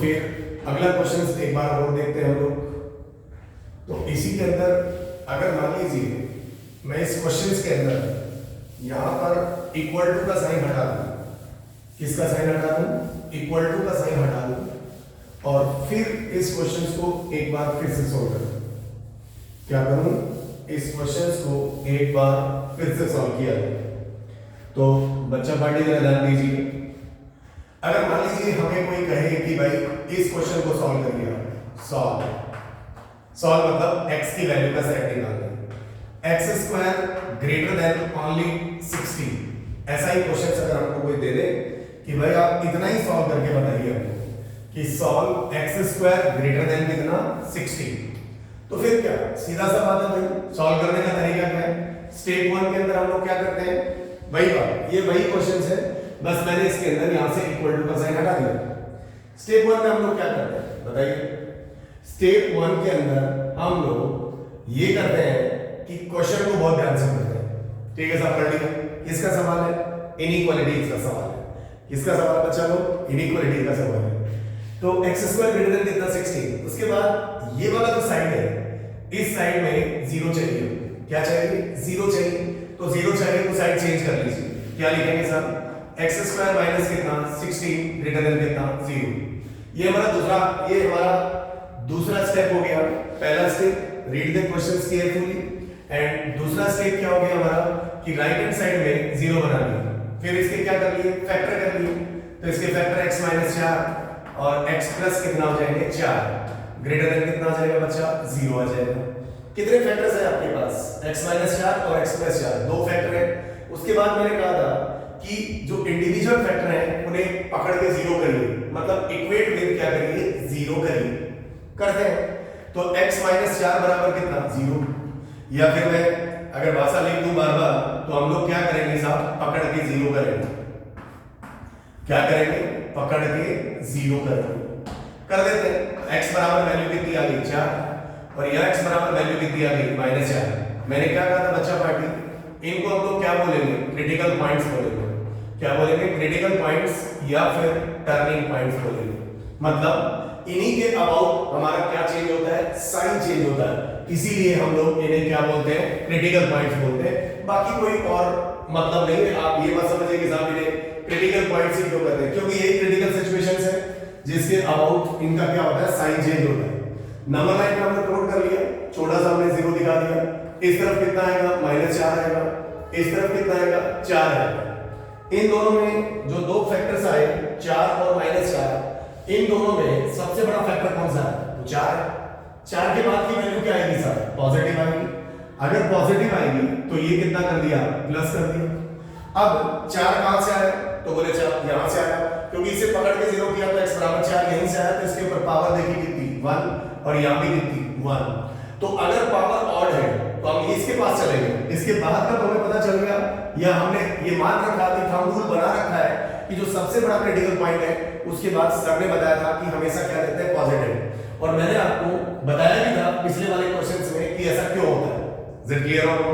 फिर अगला क्वेश्चन एक बार और देखते हैं हम लोग। तो इसी के अंदर अगर मान लीजिए मैं इस क्वेश्चन के अंदर यहां पर इक्वल टू का साइन हटा दूं, किसका साइन हटा दूं, इक्वल टू का साइन हटा दूं और फिर इस क्वेश्चन को एक बार फिर से सोल्व करूं। क्या करूं, इस क्वेश्चन को एक बार फिर से सॉल्व किया जाए। तो बच्चा पार्टी जरा ध्यान दीजिए, अगर मान लीजिए हमें कोई कहे कि भाई इस क्वेश्चन को सॉल्व करिए, सॉल्व मतलब x की वैल्यू का सेट निकालना है, x square greater than only 60। ऐसा ही क्वेश्चन अगर आपको कोई दे दे कि भाई आप इतना ही सॉल्व करके बताइए हमको कि solve x square greater than कितना 60, तो फिर क्या सीधा सा बात है भाई, सॉल्व करने का तरीका क्या है। स्टेप 1 के अंदर हम लोग क्या करते हैं, वही बात, ये वही क्वेश्चन है, बस मैंने इसके अंदर यहां से इक्वल टू का साइन हटा दिया। स्टेप 1 में हम लोग क्या करते हैं बताइए। स्टेप 1 के अंदर हम लोग ये करते हैं कि क्वेश्चन को बहुत ध्यान से पढ़ते हैं। ठीक है साहब, पढ़ लिया। किसका सवाल है, इनइक्वालिटीज का सवाल है। किसका सवाल बच्चा लोग, इनइक्वालिटी का सवाल है। तो x स्क्वायर ग्रेटर देन कितना 60। उसके बाद ये वाला जो साइड है, इस साइड में 0 चाहिए। क्या चाहिए, 0 चाहिए। तो 0 चाहिए तो साइड चेंज कर लीजिए। क्या लिखेंगे साहब, x स्क्वायर माइनस कितना 60 ग्रेटर देन कितना 0। ये हमारा दूसरा स्टेप हो गया। पहला step read the questions carefully, and दूसरा स्टेप क्या हो गया हमारा कि राइट हैंड साइड में 0 बना लिया। फिर इसके क्या कर लिए, फैक्टर कर लिए। तो इसके फैक्टर x माइनस 4 और x प्लस कितना हो जाएंगे 4, ग्रेटर देन कितना आ जाएगा बच्चा 0 आ जाएगा। कितने फैक्टर्स है आपके पास, x माइनस 4 और x प्लस 4, दो फैक्टर है। उसके बाद मैंने कहा था कि जो इंडिविजुअल फैक्टर हैं उन्हें पकड़ के 0 करिए, मतलब इक्वेट विद क्या करिए 0 करिए। करते हैं तो x माइनस 4 बराबर कितना 0, या फिर मैं अगर भाषा लिख दूं बार बार तो हम लोग क्या करेंगे साहब, पकड़ के 0 करेंगे। क्या करेंगे, पकड़ के 0 करेंगे। कर देते हैं। x बराबर वैल्यू कितनी आ गई 4 और यह x बराबर वैल्यू कितनी आ गई माइनस 4। मैंने क्या कहा था बच्चा पार्टी, इनको हम लोग क्या बोलेंगे, क्रिटिकल पॉइंट्स बोलेंगे। क्या बोलेंगे, क्रिटिकल पॉइंट्स या फिर टर्निंग पॉइंट्स बोलेंगे। मतलब इन्हीं के अबाउट हमारा क्या चेंज होता है, साइन चेंज होता है, इसीलिए हम लोग इन्हें क्या बोलते हैं, क्रिटिकल पॉइंट्स बोलते हैं। बाकी कोई और मतलब नहीं है। आप ये मत समझिए कि साहब इन्हें क्रिटिकल पॉइंट्स ही क्यों कहते हैं, क्योंकि यही क्रिटिकल सिचुएशंस है जिसके अबाउट इनका क्या होता है, साइन चेंज होता है। नंबर लाइन में हमने नोट कर लिया, छोटा सा हमने 0 दिखा दिया। इस तरफ कितना आएगा माइनस 4 आएगा, इस तरफ कितना आएगा 4 आएगा। इन दोनों में जो दो फैक्टर्स आए 4 और माइनस 4, इन दोनों में सबसे बड़ा फैक्टर कौन सा है, तो 4 है। 4 के बाद की वैल्यू क्या आएगी सर, पॉजिटिव आएगी। अगर पॉजिटिव आएगी तो ये कितना कर दिया, प्लस कर दिया। अब 4 कहां से आया, तो बोले 4 यहां से आया, क्योंकि इसे पकड़ के 0 किया तो x बराबर 4 यहीं से आया, तो इसके ऊपर पावर देखिए कितनी 1 और यहां भी कितनी 1। तो अगर पावर ऑड है तो हम इसके पास चलेंगे, इसके बाद का तो हमें पता चल गया, या हमने ये मान रखा कि थंब रूल बना रखा है कि जो सबसे बड़ा क्रिटिकल पॉइंट है उसके बाद सर ने बताया था कि हमेशा क्या देते हैं, पॉजिटिव। और मैंने आपको बताया भी था पिछले वाले क्वेश्चंस में कि ऐसा क्यों होता है। इज इट क्लियर हो?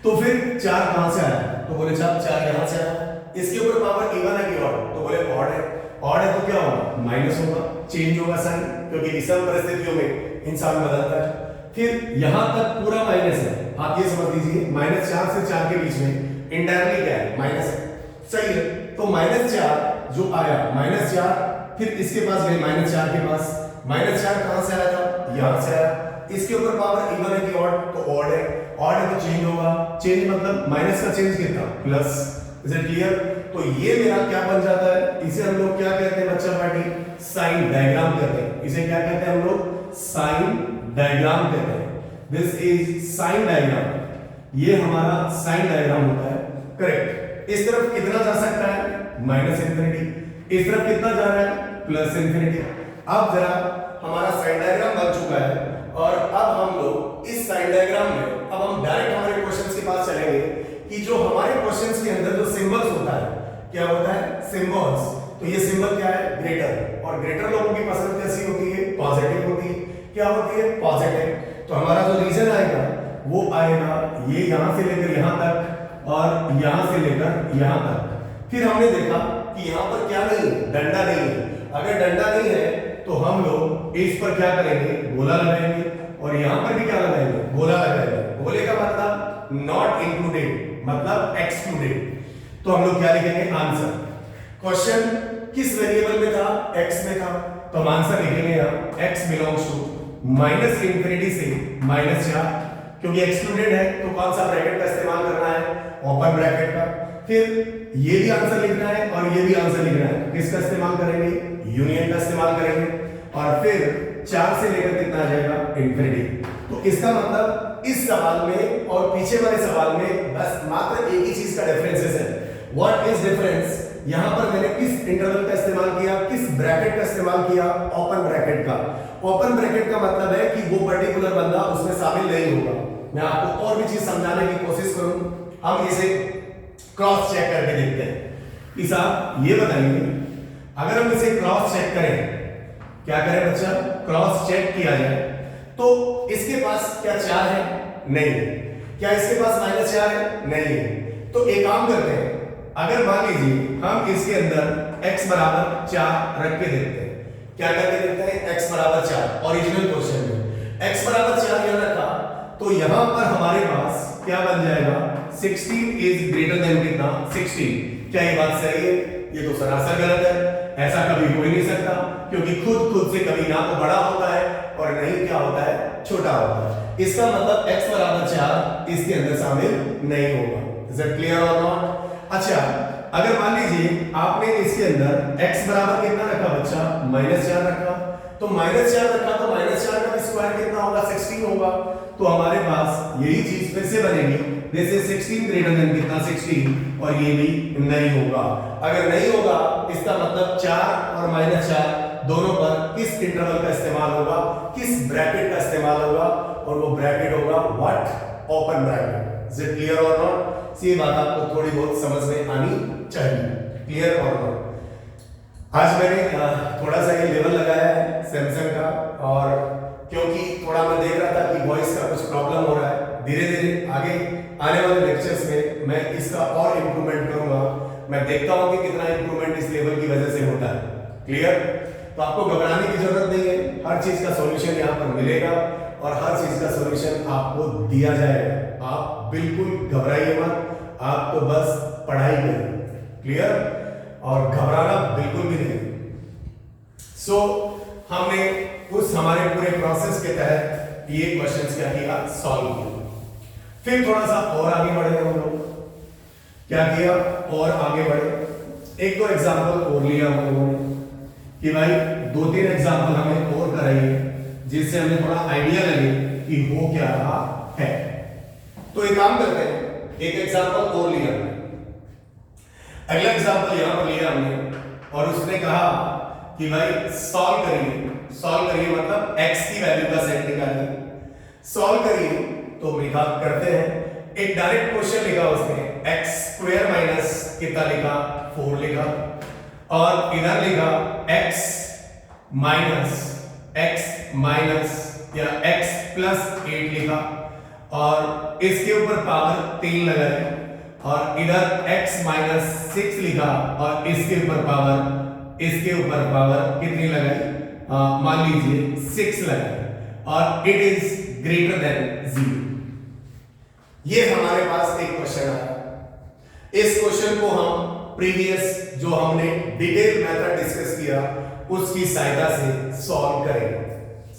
तो फिर 4 कहां से आया, तो बोले 4 यहां से आया। इसके ऊपर पावर इवन है कि ऑड, तो बोले ऑड है। ऑड है तो क्या होगा, माइनस होगा, चेंज होगा साइन, क्योंकि विषम परिस्थितियों में इंसान बदलता है। फिर यहां तक पूरा माइनस है, आप ये समझ लीजिए माइनस 4 से 4 के बीच में इंटायरली क्या है, माइनस है। सही है, तो माइनस 4 जो आया माइनस 4, फिर इसके पास गए माइनस 4 के पास, माइनस 4 कहां से आया था, यहां से आया। इसके ऊपर पावर इवन है कि ऑड, तो ऑड है। ऑड है तो चेंज होगा, चेंज मतलब माइनस का चेंज कितना, प्लस। Is it clear? तो ये मेरा क्या बन जाता है, इसे हम लोग क्या कहते हैं बच्चा पार्टी, साइन डायग्राम कहते हैं। इसे क्या कहते हैं हम लोग, साइन डायग्राम कहते हैं। दिस इज साइन डायग्राम, ये हमारा साइन डायग्राम होता है। करेक्ट। इस तरफ कितना जा सकता है, माइनस इंफिनिटी, इस तरफ कितना जा रहा है, प्लस इंफिनिटी। अब जरा हमारा साइन डायग्राम बन चुका है और अब हम लोग इस साइन डायग्राम में अब हम डायरेक्ट हमारे क्वेश्चंस के पास चलेंगे कि जो हमारे क्वेश्चंस के अंदर जो सिंबल्स होता है, क्या होता है, सिंबल्स। तो ये सिंबल क्या है, ग्रेटर, और ग्रेटर लोगों की पसंद कैसी होती है, पॉजिटिव होती है। क्या होती है, पॉजिटिव। तो हमारा जो रीजन आएगा वो आएगा ये यहां से लेकर यहां तक और यहां से लेकर यहां तक। फिर हमने देखा कि यहां पर क्या नहीं है, डंडा नहीं है, अगर डंडा नहीं है तो हम लोग इस पर क्या करेंगे, गोला लगाएंगे, और यहां पर भी क्या लगाएंगे, गोला लगाएंगे। गोले का मतलब नॉट इंक्लूडेड, मतलब एक्सक्लूडेड। तो हम लोग क्या लिखेंगे, आंसर। क्वेश्चन किस वेरिएबल में था, x में था, तो हम आंसर लिखेंगे यहां x belongs to minus infinity से माइनस 4, क्योंकि एक्सक्लूडेड है तो कौन सा ब्रैकेट का इस्तेमाल करना है, ओपन ब्रैकेट का। फिर ये भी आंसर लिखना है और ये भी आंसर लिखना है, किसका इस्तेमाल करेंगे, यूनियन का इस्तेमाल करेंगे, और फिर 4 से लेकर कितना आ जाएगा, इंफिनिटी। तो इसका मतलब इस सवाल में और पीछे वाले सवाल में बस मात्र एक ही चीज का डिफरेंसेस है। व्हाट इज डिफरेंस, यहां पर मैंने किस इंटरवल का इस्तेमाल किया, किस ब्रैकेट का इस्तेमाल किया, ओपन ब्रैकेट का। ओपन ब्रैकेट का मतलब है कि वो पर्टिकुलर बंदा उसमें शामिल नहीं होगा। मैं आपको और भी चीज समझाने की कोशिश करूं, हम इसे क्रॉस चेक करके देखते हैं कि साहब ये बताइए, अगर हम इसे क्रॉस चेक करें, क्या करें बच्चा, क्रॉस चेक किया जाए, तो इसके पास क्या 4 है, नहीं है। क्या इसके पास -4 है, नहीं है। तो एक काम करते हैं, अगर मान लीजिए हम इसके अंदर x बराबर 4 रख के देखते हैं, क्या करके देखते हैं, x बराबर 4 ओरिजिनल क्वेश्चन में x बराबर 4 यहां रखा, तो यहां पर हमारे पास क्या बन जाएगा, 16 इज ग्रेटर देन कितना, 16। क्या ये बात सही है, ये तो सरासर गलत है, ऐसा कभी हो ही नहीं सकता, क्योंकि खुद से कभी ना तो बड़ा होता है और नहीं क्या होता है, छोटा होता है। इसका मतलब x बराबर 4 इसके अंदर शामिल नहीं होगा। इज इट क्लियर और नॉट? अच्छा, अगर मान लीजिए आपने इसके अंदर x बराबर कितना रखा बच्चा, -4 रखा, तो -4 रखा तो -4 का स्क्वायर कितना होगा, 16 होगा। तो हमारे पास यही चीज फिर से बनेगी, जैसे 16 ग्रेटर देन कितना, 16, और ये भी नहीं होगा। अगर नहीं होगा इसका मतलब 4 और -4 दोनों पर किस इंटरवल का इस्तेमाल होगा, किस ब्रैकेट का इस्तेमाल होगा, और वो ब्रैकेट होगा what, open bracket. Is it clear और नॉट? ये बात आपको थोड़ी बहुत समझ में आनी चाहिए। क्लियर और नॉट? आज मैंने थोड़ा सा ये लेवल लगाया है सैमसंग का, और क्योंकि थोड़ा मैं देख रहा था कि वॉइस का कुछ प्रॉब्लम हो रहा है, धीरे धीरे आगे आने वाले लेक्चर्स में मैं इसका और इंप्रूवमेंट करूंगा। मैं देखता हूं कि कितना इंप्रूवमेंट इस लेवल की वजह से होता है। क्लियर? तो आपको घबराने की जरूरत नहीं है, हर चीज का सॉल्यूशन यहां पर मिलेगा और हर चीज का सॉल्यूशन आपको दिया जाएगा। आप बिल्कुल घबराइए मत, आप तो बस पढ़ाई करिए। क्लियर? और घबराना बिल्कुल भी नहीं। सो हमने उस हमारे पूरे प्रोसेस के तहत ये क्वेश्चंस क्या किया, सॉल्व किया। फिर थोड़ा सा और आगे बढ़े हम लोग, क्या किया, और आगे बढ़े। एक दो एग्जांपल और लिया हम लोगों ने कि भाई 2-3 एग्जांपल हमें और कराइए, जिससे हमें थोड़ा आइडिया लगे कि हो क्या रहा है। तो एक काम करते हैं, एक एग्जांपल और लिया, अगला एग्जांपल यहां पर लिया हमने, और उसने कहा कि भाई सॉल्व करिए मतलब x की वैल्यू का सेट निकालिए। सॉल्व करिए तो लिखा करते हैं, एक डायरेक्ट क्वेश्चन लिखा उसने, x² माइनस कितना लिखा, 4 लिखा, और इधर लिखा x माइनस या x प्लस 8 लिखा, और इसके ऊपर पावर 3 लगाई, और इधर x माइनस 6 लिखा, और इसके ऊपर पावर कितनी लगाई, मान लीजिए 6 लगाई, और इट इज ग्रेटर देन 0। ये हमारे पास एक क्वेश्चन आया। इस क्वेश्चन को हम प्रीवियस जो हमने डिटेल मेथड डिस्कस किया उसकी सहायता से सॉल्व करेंगे।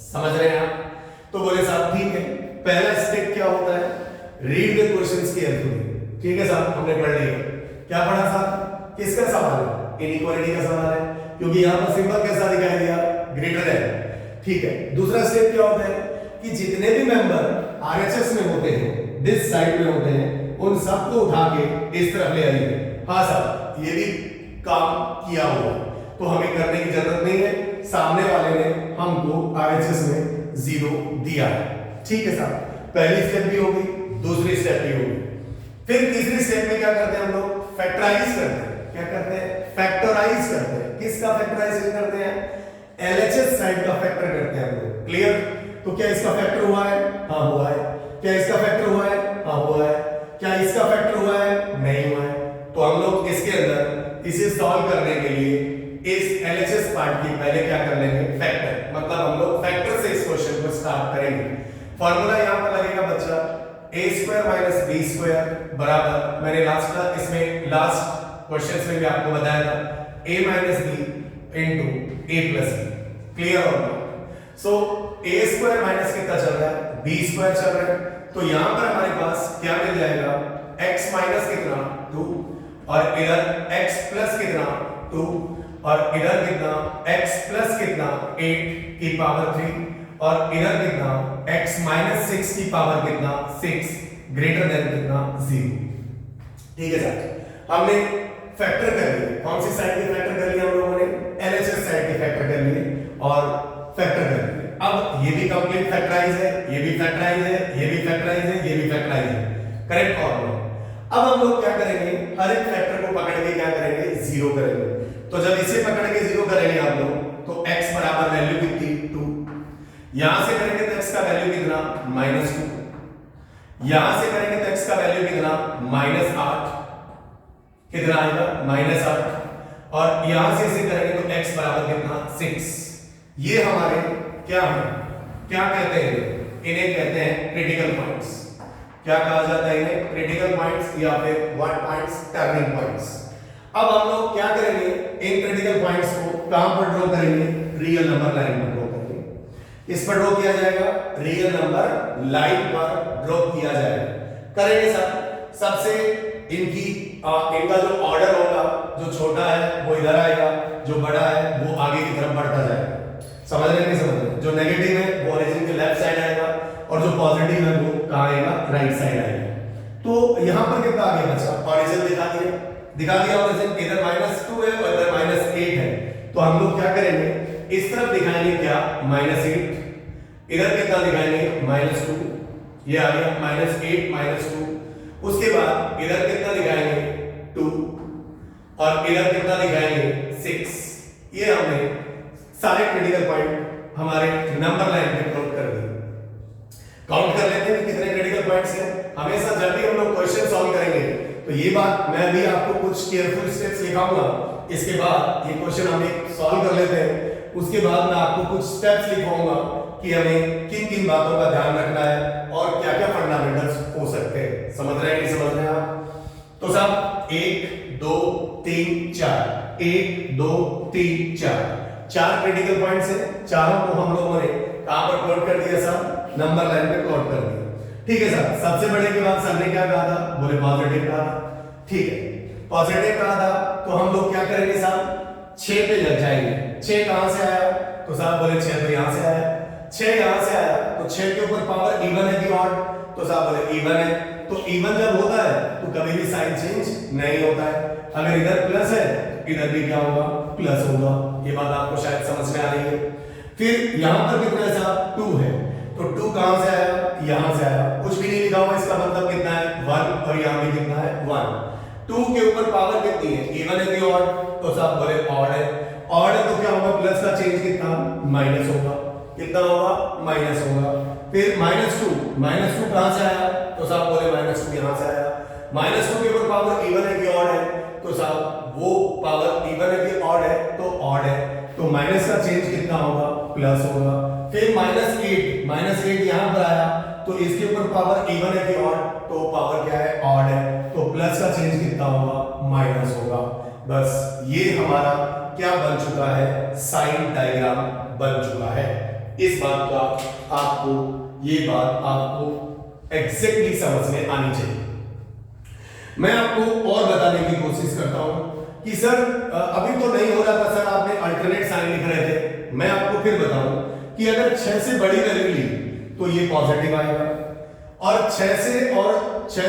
समझ रहे हैं आप? तो बोले साहब ठीक है, पहला स्टेप क्या होता है, रीड द क्वेश्चंस केयरफुली। ठीक है साहब, हमने पढ़ लिया। क्या पढ़ा साहब, किसका सवाल है, इनइक्वालिटी का सवाल है, क्योंकि यहां पर सिंबल कैसा दिखाई दिया, ग्रेटर देन। ठीक है, दूसरा स्टेप क्या होता है कि जितने भी मेंबर आरएचएस में होते हैं, दिस साइड में होते हैं, उन सबको उठा के इस तरफ ले आइए। हाँ साहब, ये भी काम किया हुआ, तो हमें करने की जरूरत नहीं है, सामने वाले ने हमको आरएचएस में 0 दिया है। ठीक है साहब, पहली स्टेप भी होगी, दूसरी स्टेप भी होगी। फिर तीसरी स्टेप में क्या करते हैं हम लोग, फैक्टराइज करते हैं। क्या करते हैं, फैक्टराइज करते हैं। किसका फैक्टराइजेशन करते हैं, एलएचएस साइड का फैक्टर करते हैं हम लोग। क्लियर? तो क्या इसका फैक्टर हुआ है, हाँ हुआ है। क्या इसका फैक्टर हुआ है, हाँ हुआ है। क्या इसका फैक्टर हुआ है, नहीं हुआ है। तो हम लोग इसके अंदर इसे सॉल्व करने के लिए इस एलएचएस पार्ट की पहले क्या कर लेंगे, फैक्टर, मतलब हम लोग फैक्टर से इस क्वेश्चन को स्टार्ट करेंगे। फॉर्मूला यहां पर लगेगा बच्चा a square minus b square बराबर, मैंने लास्ट क्वेश्चंस में भी आपको बताया था, a minus b into a plus b। Clear और not? So a square minus कितना चल रहा है, b स्क्वायर चल रहा है, तो यहां पर हमारे पास क्या मिल जाएगा, x माइनस कितना 2 और इधर x प्लस कितना 2 और इधर कितना x प्लस कितना 8 की पावर 3 और इधर कितना x माइनस 6 की पावर कितना 6 ग्रेटर देन कितना 0। ठीक है सर, हमने फैक्टर कर लिए, कौन सी साइड के फैक्टर कर लिए हम लोगों ने, एलएचएस साइड के फैक्टर कर लिए और फैक्टर कर लिए। अब ये भी कंप्लीट फैक्टराइज है, ये भी फैक्टराइज है, ये भी फैक्टराइज है, ये भी फैक्टराइज है, करेक्ट और नो। अब हम लोग क्या करेंगे, हर एक फैक्टर को पकड़ के क्या करेंगे, जीरो करेंगे। तो जब इसे पकड़ के जीरो करेंगे आप लोग, तो x बराबर वैल्यू कितनी 2, यहां से करेंगे तो x का वैल्यू कितना -2, यहां से करेंगे तो x का वैल्यू कितना -8, कितना आएगा -8, और यहां से इसे करेंगे तो x बराबर कितना 6। ये हमारे क्या है, क्या कहते हैं, इन्हें कहते हैं क्रिटिकल पॉइंट्स। क्या कहा जाता है इन्हें, क्रिटिकल पॉइंट्स या फिर व्हाट पॉइंट्स, टर्निंग पॉइंट्स। अब हम लोग क्या करेंगे, इन क्रिटिकल पॉइंट्स को कहां पर ड्रॉ करेंगे, रियल नंबर लाइन पर ड्रॉ करेंगे। इस पर ड्रॉ किया जाएगा, रियल नंबर लाइन पर ड्रॉ किया जाएगा, करेंगे सर। सबसे इनका जो ऑर्डर होगा, जो छोटा है वो इधर आएगा, जो बड़ा है वो आगे की तरफ बढ़ता जाएगा। समझ रहे नहीं समझ रहे? जो नेगेटिव है वो ओरिजिन के लेफ्ट साइड आएगा और जो पॉजिटिव है वो कहां आएगा, राइट साइड आएगा। तो यहां पर कितना आ गया बच्चा, ओरिजिन दिखा दिया ओरिजिन, इधर -2 है और इधर -8 है। तो हम लोग क्या करेंगे, इस तरफ दिखाएंगे क्या, -8, इधर कितना दिखाएंगे -2, ये आ गया -8 -2। उसके बाद इधर कितना दिखाएंगे 2 और इधर कितना दिखाएंगे 6। ये हमने सारे क्रिटिकल पॉइंट हमारे नंबर लाइन पे प्लॉट कर दिए। काउंट कर लेते हैं कि कितने क्रिटिकल पॉइंट्स हैं। हमेशा जब भी हम लोग क्वेश्चन सॉल्व करेंगे तो ये बात मैं भी आपको कुछ केयरफुल स्टेप्स लिखाऊंगा, इसके बाद ये क्वेश्चन हम सॉल्व कर लेते हैं, उसके बाद मैं आपको कुछ स्टेप्स लिखवाऊंगा कि हमें किन किन बातों का ध्यान रखना है और क्या क्या फंडामेंटल्स हो सकते हैं। समझ रहे हैं नहीं समझ रहे हैं आप? तो सब 1 2 3 4, 1 2 3 4, 4 क्रिटिकल पॉइंट्स हैं। चारों को हम लोगों ने कहां पर प्लॉट कर दिया सर, नंबर लाइन पे प्लॉट कर दिया। ठीक है सर, सबसे बड़े के बाद सर ने क्या कहा था, बोले पॉजिटिव कहा था। ठीक है, पॉजिटिव कहा था तो हम लोग क्या करेंगे साहब, 6 पे लग जाएंगे। 6 कहां से आया, तो साहब बोले 6 तो यहां से आया, 6 यहां से आया, तो 6 के ऊपर पावर इवन है कि ऑड, तो साहब बोले इवन है। तो इवन जब होता है तो कभी भी साइन चेंज नहीं होता है। अगर इधर प्लस है इधर भी क्या होगा, प्लस होगा। ये बात आपको शायद समझ में आ रही है। फिर यहां पर कितना है साहब, 2 है, तो 2 कहां से आया, यहां से आया, कुछ भी नहीं लिखा हुआ, इसका मतलब कितना है 1 और यहां भी कितना है 1। 2 के ऊपर पावर कितनी है, इवन है कि ऑड, तो साहब बोले ऑड है। ऑड है तो क्या होगा, प्लस का चेंज कितना, माइनस होगा, कितना होगा, माइनस होगा। फिर -2 कहां से आया, तो साहब बोले -2 यहां से आया। -2 के ऊपर पावर इवन है कि ऑड है, तो साहब वो पावर इवन है कि ऑड है, तो ऑड है, तो माइनस का चेंज कितना होगा, प्लस होगा। फिर -8 यहां पर आया, तो इसके ऊपर पावर इवन है कि ऑड, तो पावर क्या है, ऑड है, तो प्लस का चेंज कितना होगा, माइनस होगा। बस ये हमारा क्या बन चुका है, साइन डायग्राम बन चुका है। इस बात का आपको, ये बात आपको एग्जैक्टली समझ में आनी चाहिए। मैं आपको और बताने की कोशिश करता हूं कि सर अभी तो नहीं हो रहा था सर, आपने अल्टरनेट साइन लिख रहे थे। मैं आपको फिर बताऊं कि अगर 6 से बड़ी वैल्यू ली तो ये पॉजिटिव आएगा, और 6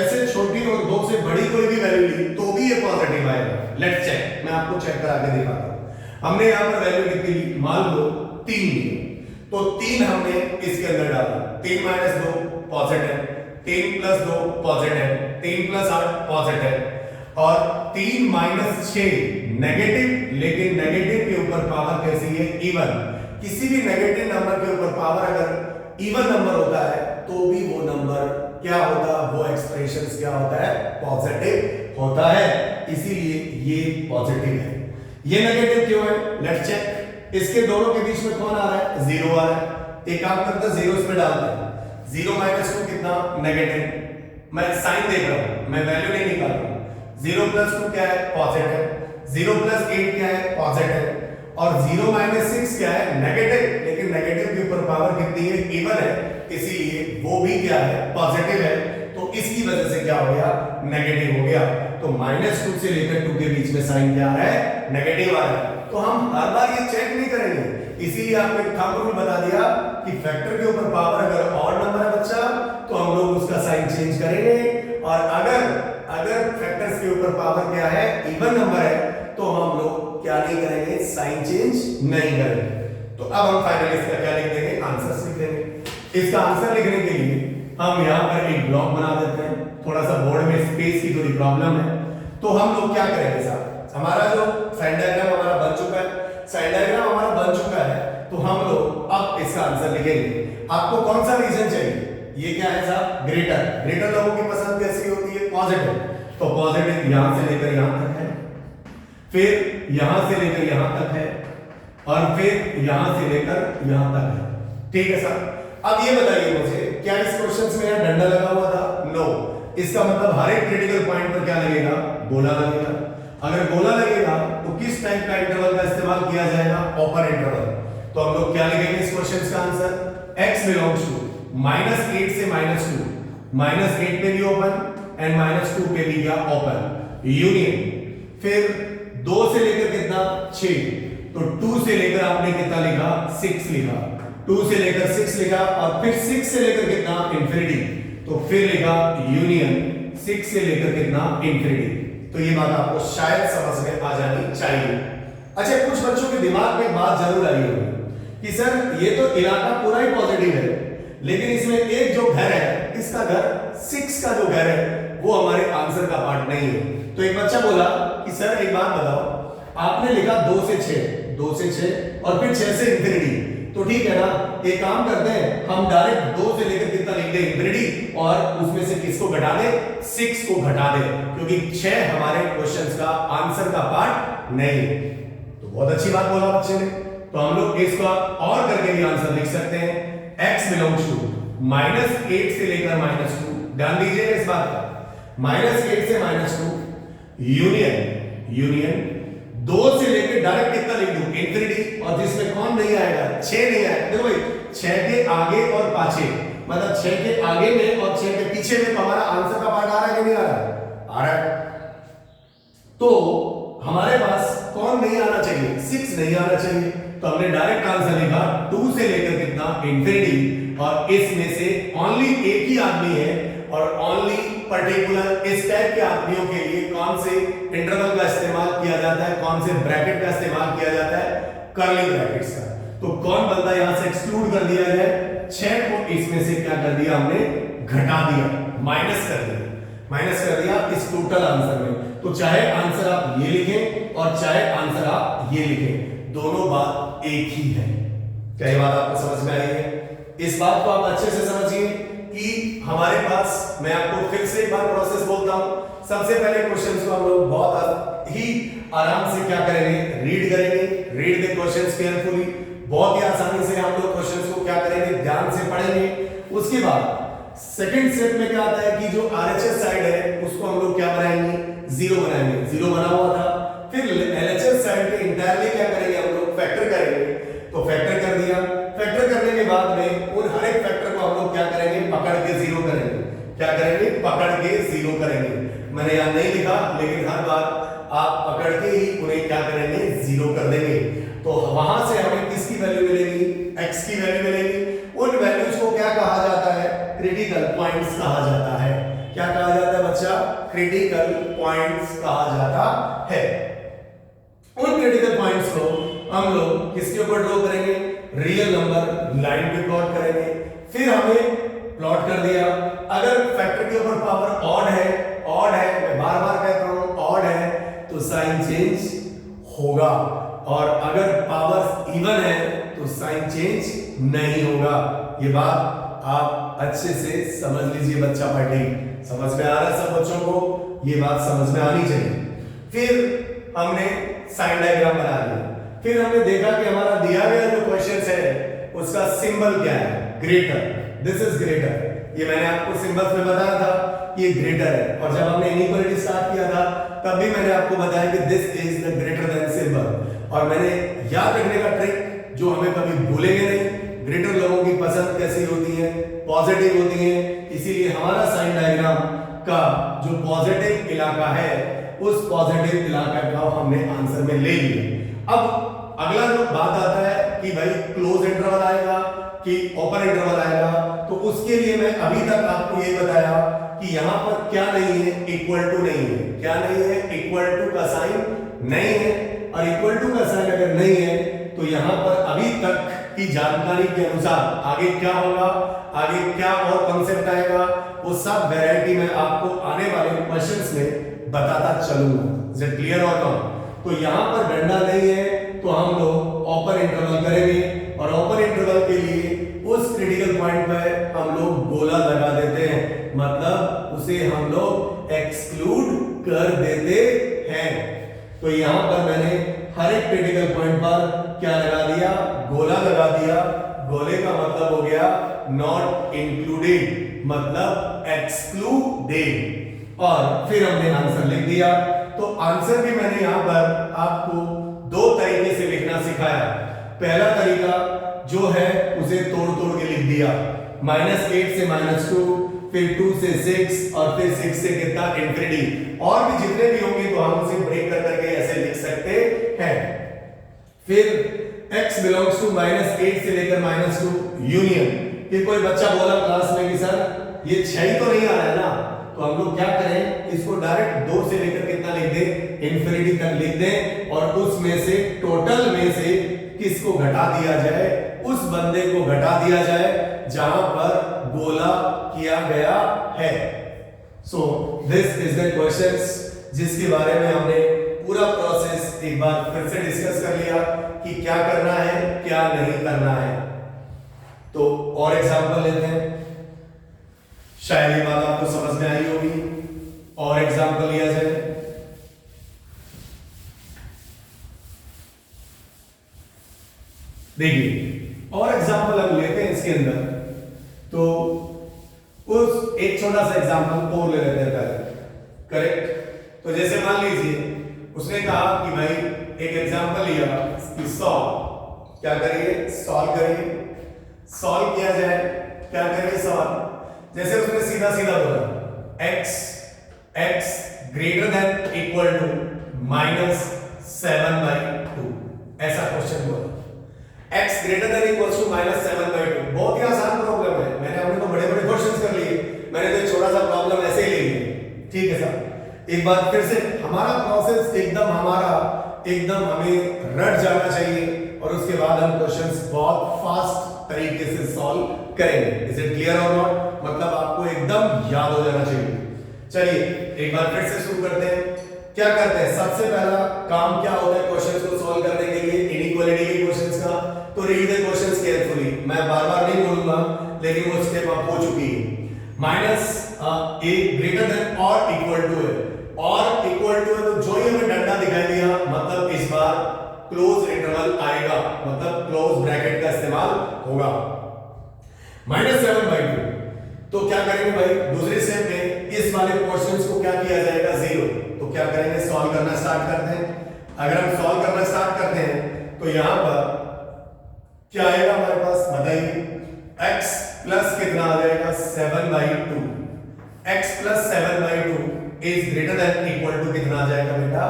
से छोटी और 2 से बड़ी कोई भी वैल्यू ली तो भी ये पॉजिटिव आएगा। लेट्स चेक, मैं आपको चेक करा के दिखाता हूं। हमने यहां पर वैल्यू कितनी ली, मान लो 3 ली, तो 3 हमने इसके अंदर डाला, 3 - 2 पॉजिटिव, 3 + 2 पॉजिटिव, 3 + 8 पॉजिटिव, और 3 - 6 नेगेटिव। लेकिन नेगेटिव के ऊपर पावर कैसी है, इवन। किसी भी नेगेटिव नंबर के ऊपर पावर अगर इवन नंबर होता है तो भी वो नंबर क्या होता है, वो एक्सप्रेशन क्या होता है, पॉजिटिव होता है। इसीलिए ये पॉजिटिव है। ये नेगेटिव क्यों है, लेट्स चेक। इसके दोनों के बीच में कौन आ रहा है, जीरो आ रहा है। एक काम करते हैं, जीरो इसमें डालते हैं। 0 माइनस 2 कितना, नेगेटिव। मैं साइन देख रहा हूं, मैं वैल्यू नहीं निकाल रहा हूं। 0 प्लस 2 क्या है, पॉजिटिव। 0 प्लस 8 क्या है, पॉजिटिव। और 0 माइनस 6 क्या है, नेगेटिव। लेकिन नेगेटिव के ऊपर पावर कितनी है, इवन है, इसीलिए वो भी क्या है, पॉजिटिव है। तो इसकी वजह से क्या हो गया, नेगेटिव हो गया। तो -2 से लेकर 2 के बीच में साइन क्या आ रहा है, नेगेटिव आ रहा है। तो हम हर बार ये चेक नहीं करेंगे, इसीलिए आपको एक थंब रूल बता दिया कि फैक्टर के ऊपर पावर अगर ऑड नंबर है बच्चा, तो हम लोग उसका साइन चेंज करेंगे। और अगर फैक्टर्स के ऊपर पावर क्या है, इवन नंबर है, तो हम लोग क्या नहीं करेंगे, साइन चेंज नहीं करेंगे। तो अब हम फाइनली इसका क्या लिख देंगे, आंसर लिख देंगे। इसका आंसर लिखने के लिए हम यहाँ पर एक ब्लॉक बना देते हैं। थोड़ा सा बोर्ड में स्पेस की थोड़ी प्रॉब्लम है, तो हम लोग क्या करेंगे साहब, हमारा जो साइन डायग्राम हमारा बन चुका है, साइन डायग्राम हमारा बन चुका है, तो हम लोग अब इसका आंसर लिखेंगे। आपको कौन सा रीजन चाहिए, ये क्या है साहब, ग्रेटर लोगों की पसंद कैसी होती है, पॉजिटिव। तो पॉजिटिव यहां से लेकर यहां तक है, फिर यहां से लेकर यहां तक है, और फिर यहां से लेकर यहां तक है। ठीक है सर। अब ये बताइए मुझे, क्या इस क्वेश्चन में यहां डंडा लगा हुआ था, नो। इसका मतलब हर एक क्रिटिकल पॉइंट पर क्या लगेगा, गोला लगेगा। अगर गोला लगेगा तो किस टाइप का इंटरवल का इस्तेमाल किया जाएगा, ओपन इंटरवल। तो हम लोग क्या लिखेंगे इस क्वेश्चन का आंसर, x बिलोंग्स टू -8 से -2, -8 पे भी ओपन एंड -2 पे भी क्या, ओपन, यूनियन। फिर 2 से लेकर कितना, 6, तो 2 से लेकर आपने कितना लिखा, 6 लिखा। 2 से लेकर 6 लिखा, और फिर 6 से लेकर कितना, इंफिनिटी। तो फिर लिखा यूनियन 6 से लेकर कितना, इंफिनिटी। तो ये बात आपको शायद समझ में आ जानी चाहिए। अच्छा, कुछ बच्चों के दिमाग में एक बात जरूर आई होगी कि सर ये तो इलाका पूरा ही पॉजिटिव है, लेकिन इसमें एक जो घर है, इसका घर 6 का जो घर है वो हमारे आंसर का पार्ट नहीं है। तो एक बच्चा बोला कि सर एक बात बताओ, आपने लिखा 2 से 6 और फिर 6 से इंफिनिटी। तो ठीक है ना, एक काम करते हैं, हम डायरेक्ट 2 से लेकर कितना लिख दे, इंफिनिटी, और उसमें से किसको घटा दे, 6 को घटा दे, क्योंकि 6 हमारे क्वेश्चंस का आंसर का पार्ट नहीं है। तो बहुत अच्छी बात बोला बच्चे ने। तो हम लोग इसका और करके भी आंसर लिख सकते हैं, x बिलोंग्स टू -8 से लेकर -2। ध्यान दीजिए इस बात का, -8 से -2 यूनियन 2 से लेकर डायरेक्ट कितना लिख दूं, इंफिनिटी, और जिसमें कौन नहीं आएगा, 6 नहीं आएगा। देखो भाई, 6 के आगे और पाछे, मतलब 6 के आगे में और 6 के पीछे में तो हमारा आंसर का पार्ट आ रहा है कि नहीं आ रहा है, आ रहा है। तो हमारे पास कौन नहीं आना चाहिए, 6 नहीं आना चाहिए। तो हमने डायरेक्ट आंसर लिखा 2 से लेकर कितना, इंफिनिटी, और इसमें से ओनली एक ही आदमी है, और ओनली पर्टिकुलर इस टाइप के आदमियों के लिए कौन से इंटरवल का इस्तेमाल किया जाता है, कौन से ब्रैकेट का इस्तेमाल किया जाता है, कर्ली ब्रैकेट्स का। तो कौन बंदा यहां से एक्सक्लूड कर दिया जाए, 6 को इसमें से क्या कर दिया हमने, घटा दिया, माइनस कर दिया इस टोटल आंसर में। तो चाहे आंसर आप ये लिखें और चाहे आंसर आप ये लिखें, दोनों बात एक ही है। क्या ये बात आपको समझ में आई है? इस बात को आप अच्छे से समझिए कि हमारे पास, मैं आपको फिर से एक बार प्रोसेस बोलता हूं। सबसे पहले क्वेश्चंस को हम लोग बहुत ही आराम से क्या करेंगे, रीड करेंगे, रीड द क्वेश्चंस केयरफुली। बहुत ही आसानी से हम लोग क्वेश्चंस को क्या करेंगे, ध्यान से पढ़ेंगे। उसके बाद सेकंड स्टेप में क्या आता है कि जो आरएचएस साइड है उसको हम लोग क्या बनाएंगे, 0 बनाएंगे, 0 बना हुआ था। फिर एलएचएस साइड के इंटायरली क्या करेंगे, हम लोग फैक्टर करेंगे। तो फैक्टर कर दिया, फैक्टर करने के बाद में उन हर एक फैक्टर को हम लोग क्या करेंगे, पकड़ के 0 करेंगे। क्या करेंगे, पकड़ के 0 करेंगे। मैंने यहां नहीं लिखा, लेकिन हर बार आप पकड़ के ही उन्हें क्या करेंगे, 0 कर देंगे। तो वहां से हमें किसकी वैल्यू मिलेगी, x की वैल्यू मिलेगी। उन वैल्यूज को क्या कहा जाता है, क्रिटिकल पॉइंट्स कहा जाता है। क्या कहा जाता है बच्चा, क्रिटिकल पॉइंट्स कहा जाता है। उन क्रिटिकल पॉइंट्स को हम लोग किसके ऊपर ड्रॉ करेंगे, रियल नंबर लाइन पे प्लॉट करेंगे। फिर हमें प्लॉट कर दिया, अगर फैक्टर के ऊपर पावर ऑड है, मैं बार बार कहता हूं ऑड है, तो साइन चेंज होगा, और अगर पावर इवन है तो साइन चेंज नहीं होगा। ये बात आप अच्छे से समझ लीजिए बच्चा पार्टी, समझ में आ रहा है सब बच्चों को, ये बात समझ में आनी चाहिए। फिर हमने साइन डायग्राम बना लिया। फिर हमने देखा कि हमारा दिया गया जो क्वेश्चन है उसका सिंबल क्या है, ग्रेटर, दिस इज ग्रेटर। ये मैंने आपको सिंबल्स में बताया था कि ये ग्रेटर है, और जब हमने इनइक्वालिटी स्टार्ट किया था तब भी मैंने आपको बताया कि this is the greater than symbol. और मैंने याद रखने का ट्रिक जो हमें कभी भूलेंगे नहीं, ग्रेटर लोगों की पसंद कैसी होती है, पॉजिटिव होती है, इसीलिए हमारा साइन डायग्राम का जो पॉजिटिव इलाका है उस पॉजिटिव इलाका का हमने आंसर में ले लिया। अब अगला जो बात आता है कि भाई क्लोज इंटरवल आएगा कि ओपन इंटरवल आएगा, तो उसके लिए मैं अभी तक आपको ये बताया कि यहां पर क्या नहीं है, इक्वल टू नहीं है। क्या नहीं है, इक्वल टू का साइन नहीं है, और इक्वल टू का साइन अगर नहीं है तो यहां पर अभी तक की जानकारी के अनुसार आगे क्या होगा, आगे क्या और कॉन्सेप्ट आएगा, वो सब वैरायटी में आपको आने वाले क्वेश्चंस में बताता चलूंगा। इज इट क्लियर और नॉट? तो यहां पर डंडा नहीं है तो हम लोग ओपन इंटरवल करेंगे, और ओपन इंटरवल के लिए उस क्रिटिकल पॉइंट पर हम लोग गोला लगा देते हैं, मतलब उसे हम लोग एक्सक्लूड कर देते हैं। तो यहां पर मैंने हर एक क्रिटिकल पॉइंट पर क्या लगा दिया, गोला लगा दिया। गोले का मतलब हो गया नॉट इंक्लूडेड, मतलब एक्सक्लूडेड, और फिर हमने आंसर लिख दिया। तो आंसर भी मैंने यहां पर आपको दो तरीके से लिखना सिखाया। पहला तरीका जो है उसे तोड़ तोड़ के लिख दिया, -8 से -2, फिर 2 से 6, और फिर 6 से कितना, इंफिनिटी। और भी जितने भी होंगे तो हम उसे ब्रेक कर करके ऐसे लिख सकते हैं। फिर x बिलोंग्स टू -8 से लेकर -2 यूनियन। फिर कोई बच्चा बोला क्लास में कि सर ये 6 ही तो नहीं आ रहा है ना, तो हम लोग क्या करें, इसको डायरेक्ट 2 से लेकर कितना लिख दें, इंफिनिटी तक लिख दें, और उसमें से टोटल में से किसको घटा दिया जाए, उस बंदे को घटा दिया जाए जहां पर गोला किया गया है। So this is the questions जिसके बारे में हमने पूरा प्रोसेस एक बार फिर से डिस्कस कर लिया कि क्या करना है, क्या नहीं करना है। तो और एग्जांपल लेते हैं, शायद ये बात आपको समझ में आई होगी। और एग्जांपल लिया जाए, देखिए और एग्जांपल हम लेते हैं इसके अंदर। तो उस एक छोटा सा एग्जांपल और ले लेते हैं पहले, करेक्ट। तो जैसे मान लीजिए उसने कहा कि भाई एक एग्जांपल लिया कि सॉल्व, क्या करिए, सॉल्व करिए। सॉल्व किया जाए, क्या करिए, सॉल्व। जैसे उसने सीधा सीधा बोला x greater than equal to -7/2, ऐसा क्वेश्चन बोला। x greater than equal to -7/2, बहुत ही आसान प्रॉब्लम है। मैंने हमने तो बड़े बड़े क्वेश्चंस कर लिए, मैंने तो एक छोटा सा प्रॉब्लम ऐसे ही ले लिया। ठीक है सर, एक बार फिर से हमारा प्रोसेस एकदम हमें रट जाना चाहिए, और उसके बाद हम क्वेश्चंस बहुत फास्ट तरीके से सॉल्व करेंगे। इज इट क्लियर और नॉट? मतलब आपको एकदम याद हो जाना चाहिए। चलिए एक बार फिर से शुरू करते हैं। क्या करते हैं, सबसे पहला काम क्या होता है क्वेश्चंस को सॉल्व करने के लिए, इनइक्वालिटी के क्वेश्चंस का। तो रीड द क्वेश्चंस केयरफुली, मैं बार बार नहीं बोलूंगा लेकिन वो स्टेप आप हो चुकी है। -a ग्रेटर देन और इक्वल टू है, और इक्वल टू है तो जो ही हमें डंडा दिखाई दिया मतलब इस बार क्लोज इंटरवल आएगा, मतलब क्लोज ब्रैकेट का इस्तेमाल होगा। -7/2, तो क्या करेंगे भाई, दूसरे स्टेप में इस वाले क्वेश्चंस को क्या किया जाएगा, 0। तो क्या करेंगे, सॉल्व करना स्टार्ट करते हैं। अगर हम सॉल्व करना स्टार्ट करते हैं तो यहां पर क्या आएगा हमारे पास, बताइए। x प्लस कितना आ जाएगा, 7/2। x plus 7/2 is greater than equal to कितना आ जाएगा बेटा,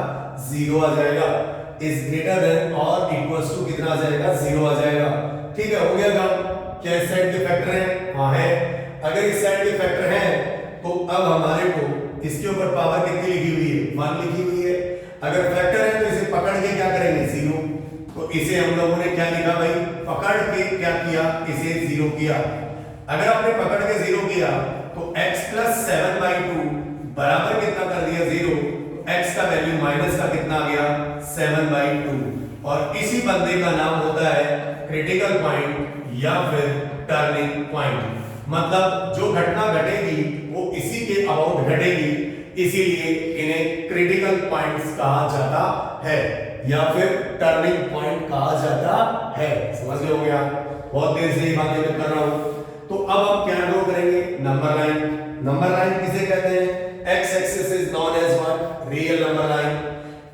0 आ जाएगा। इज ग्रेटर देन और इक्वल्स टू कितना आ जाएगा, 0 आ जाएगा। ठीक है, हो गया काम। क्या इस साइड के फैक्टर है? हाँ है। अगर इस साइड के फैक्टर है तो अब हमारे को इसके ऊपर पावर कितनी लिखी हुई है, 1 लिखी हुई है। अगर फैक्टर है तो इसे पकड़ के क्या करेंगे, 0। तो इसे हम लोगों ने क्या लिखा भाई, पकड़ के क्या किया, इसे 0 किया। अगर आपने पकड़ के 0 किया तो x प्लस 7/2 बराबर कितना कर दिया, 0। तो x का वैल्यू माइनस का कितना आ गया, 7/2। और इसी बंदे का नाम होता है क्रिटिकल पॉइंट या फिर टर्निंग पॉइंट। मतलब जो घटना घटेगी वो इसी के अबाउट घटेगी, इसीलिए इन्हें क्रिटिकल पॉइंट्स कहा जाता है या फिर टर्निंग पॉइंट कहा जाता है। समझ गए होंगे आप, बहुत देर से ये बातें मैं कर रहा हूं। तो अब हम क्या ड्रॉ करेंगे, नंबर लाइन। नंबर लाइन किसे कहते हैं, X axis is known as what, real number line.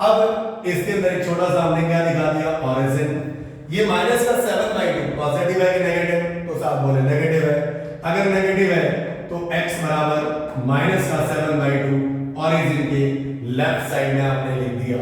अब इसके अंदर एक छोटा सा हमने क्या दिखा दिया, ऑरिजिन। ये माइनस का 7/2 पॉजिटिव है कि नेगेटिव, तो साहब बोले नेगेटिव है। अगर नेगेटिव है तो x बराबर माइनस का 7/2 ऑरिजिन के लेफ्ट साइड में आपने लिख दिया,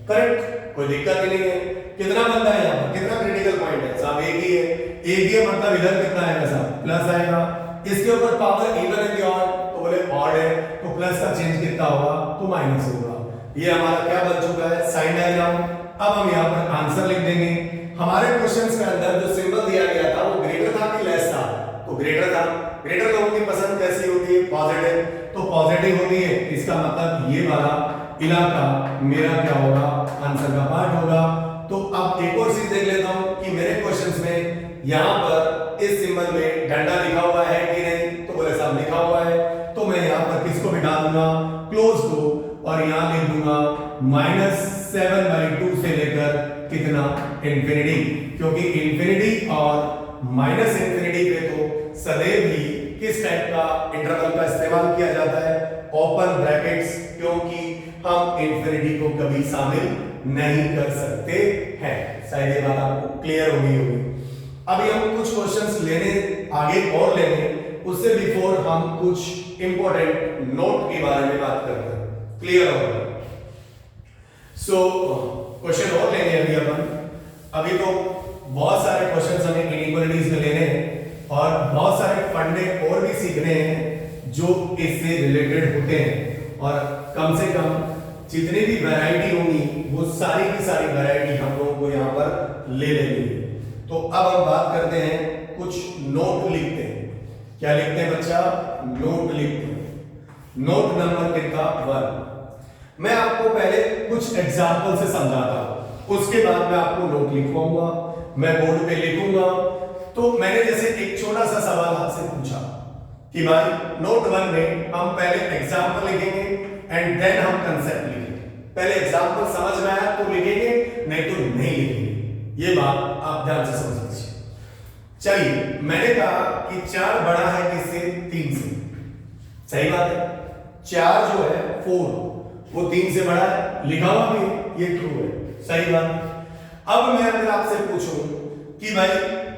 करेक्ट, कोई दिक्कत ही नहीं है। कितना बनता है यहाँ पर, कितना क्रिटिकल पॉइंट है साहब, एक ही है। एक ही मतलब इधर कितना आएगा साहब, प्लस आएगा। इसके ऊपर पावर इवन है कि ऑड, तो बोले ऑड है तो प्लस का चेंज कितना होगा, तो माइनस होगा। ये हमारा क्या बन चुका है, साइन डायग्राम। अब हम यहाँ पर आंसर लिख देंगे। हमारे क्वेश्चंस के अंदर जो सिंबल दिया गया था वो ग्रेटर था कि लेस था, तो ग्रेटर था। ग्रेटर लोगों की पसंद कैसी होती है, पॉजिटिव, तो पॉजिटिव होती है। इसका मतलब ये वाला इलाका मेरा क्या होगा, आंसर का पार्ट होगा। तो अब एक और चीज देख लेता हूं कि मेरे क्वेश्चंस में यहां पर इस सिंबल में डंडा लिखा हुआ है कि नहीं, तो बोले साहब लिखा हुआ है। तो मैं यहां पर किसको बिठा दूंगा, क्लोज को, और यहां लिख दूंगा -7/2 से लेकर कितना, इंफिनिटी, क्योंकि इंफिनिटी और माइनस इंफिनिटी पे तो सदैव ही किस टाइप का इंटरवल का इस्तेमाल किया जाता है, ओपन ब्रैकेट्स, क्योंकि हम इंफिनिटी को कभी शामिल नहीं कर सकते हैं। शायद ये बात आपको क्लियर होगी। अभी हम कुछ क्वेश्चंस लेने आगे और लेंगे, उससे बिफोर हम कुछ इंपॉर्टेंट नोट के बारे में बात करते हैं, क्लियर होगा। सो क्वेश्चन और लेंगे अभी अपन। अभी तो बहुत सारे क्वेश्चंस हमें इनइक्वालिटीज में लेने हैं और बहुत सारे फंडे और भी सीखने हैं जो इससे रिलेटेड होते हैं, और कम से कम जितनी भी वैरायटी होंगी वो सारी की सारी वैरायटी हम लोगों को यहाँ पर ले लेनी है। तो अब हम बात करते हैं, कुछ नोट लिखते हैं। क्या लिखते हैं बच्चा, नोट लिखते हैं। नोट नंबर कितना, 1। मैं आपको पहले कुछ एग्जाम्पल से समझाता हूं, उसके बाद मैं आपको नोट लिखवाऊंगा, मैं बोर्ड पे लिखूंगा। तो मैंने जैसे एक छोटा सा सवाल आपसे पूछा कि भाई नोट 1 में हम पहले एग्जाम्पल लिखेंगे एंड देन हम कंसेप्ट लिखेंगे। पहले एग्जाम्पल समझ में आया तो लिखेंगे, नहीं तो नहीं लिखेंगे। ये बात आप ध्यान से समझ लीजिए। चलिए, मैंने कहा कि 4 बड़ा है किससे, 3 से। सही बात है, 4 जो है 4 वो 3 से बड़ा है, लिखा हुआ भी ये ट्रू है, सही बात। अब मैं अगर आपसे पूछूं कि भाई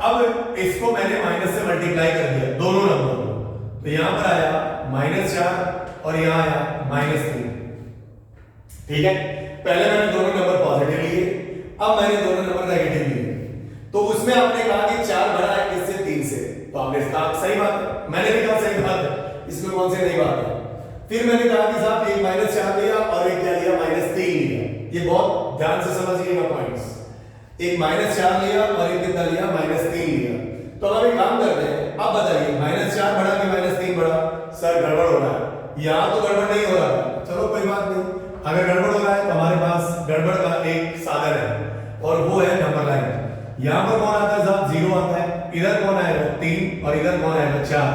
अब इसको मैंने माइनस से मल्टीप्लाई कर दिया दोनों नंबर को, तो यहां पर आया -4 और यहां आया -3। ठीक है, पहले मैंने दोनों नंबर पॉजिटिव लिए, अब मैंने दोनों नंबर नेगेटिव लिए। तो उसमें आपने कहा कि 4 बड़ा है किससे, 3 से, तो आपने कहा सही बात है, मैंने भी कहा सही बात है, इसमें कौन सी नई बात है। फिर मैंने कहा कि साहब एक -4 लिया और एक क्या लिया, -3 लिया। ये बहुत ध्यान से समझिएगा पॉइंट्स। एक -4 लिया और एक कितना लिया, -3 लिया। तो अब एक काम करते हैं, अब बताइए -4 बड़ा कि -3 बड़ा। सर गड़बड़ हो रहा है, यहां तो गड़बड़ नहीं हो रहा है, चलो कोई बात नहीं। अगर गड़बड़ हो रहा है तो हमारे पास गड़बड़ का एक साधन है और वो है नंबर लाइन। यहां पर कौन आता है साहब, 0 आता है। इधर कौन आएगा, 3, और इधर कौन आएगा, 4।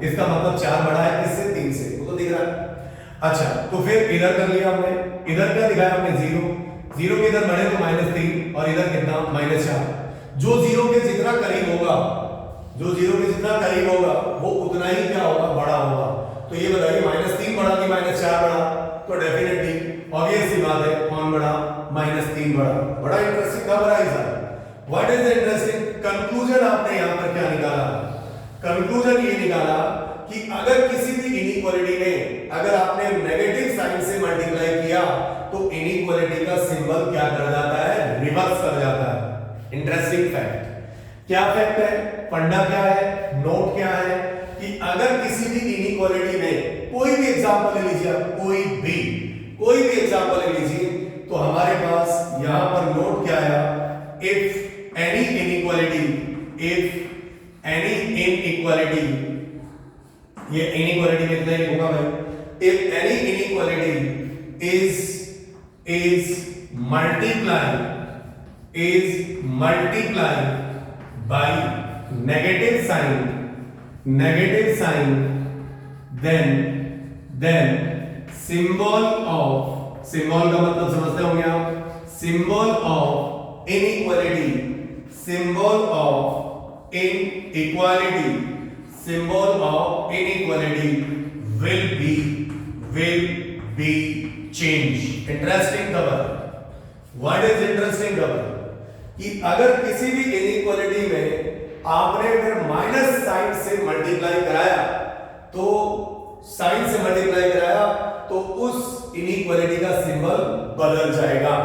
इसका मतलब 4 बड़ा है किससे, 3 से, वो तो दिख रहा है। अच्छा, तो फिर इधर कर लिया हमने, इधर क्या दिखाया हमने, 0 के इधर बढ़े तो -3 और इधर कितना, -4। जो 0 के जितना करीब होगा, जो 0 के जितना करीब होगा वो उतना ही क्या होगा, बड़ा होगा। तो ये बताइए -3 बड़ा कि -4 बड़ा, तो डेफिनेटली ऑब्वियस सी बात है कौन बड़ा, -3 बड़ा। बड़ा इंटरेस्टिंग था, बड़ा ही था। What is the interesting conclusion, आपने यहां पर क्या निकाला, कंक्लूजन ये निकाला कि अगर किसी भी इनइक्वालिटी में अगर आपने नेगेटिव साइन से मल्टीप्लाई किया तो इनइक्वालिटी का सिंबल क्या कर जाता है, रिवर्स कर जाता है। Interesting fact. क्या फैक्ट है, फंडा क्या है, नोट क्या है कि अगर किसी भी इनइक्वालिटी में कोई भी एग्जांपल ले लीजिए, कोई भी एग्जांपल ले लीजिए, तो हमारे पास यहां पर नोट क्या आया, इफ एनी इनइक्वालिटी, ये इनइक्वालिटी कितना लिखूंगा मैं, if any inequality is multiplied by negative sign, then symbol of, symbol का मतलब समझते होंगे आप, symbol of inequality, symbol of inequality, symbol of inequality will be changed. Interesting खबर, व्हाट इज इंटरेस्टिंग खबर, कि अगर किसी भी इनइक्वालिटी में आपने अगर माइनस साइन से मल्टीप्लाई कराया, तो साइन से मल्टीप्लाई कराया तो उस इनइक्वालिटी का सिंबल बदल जाएगा।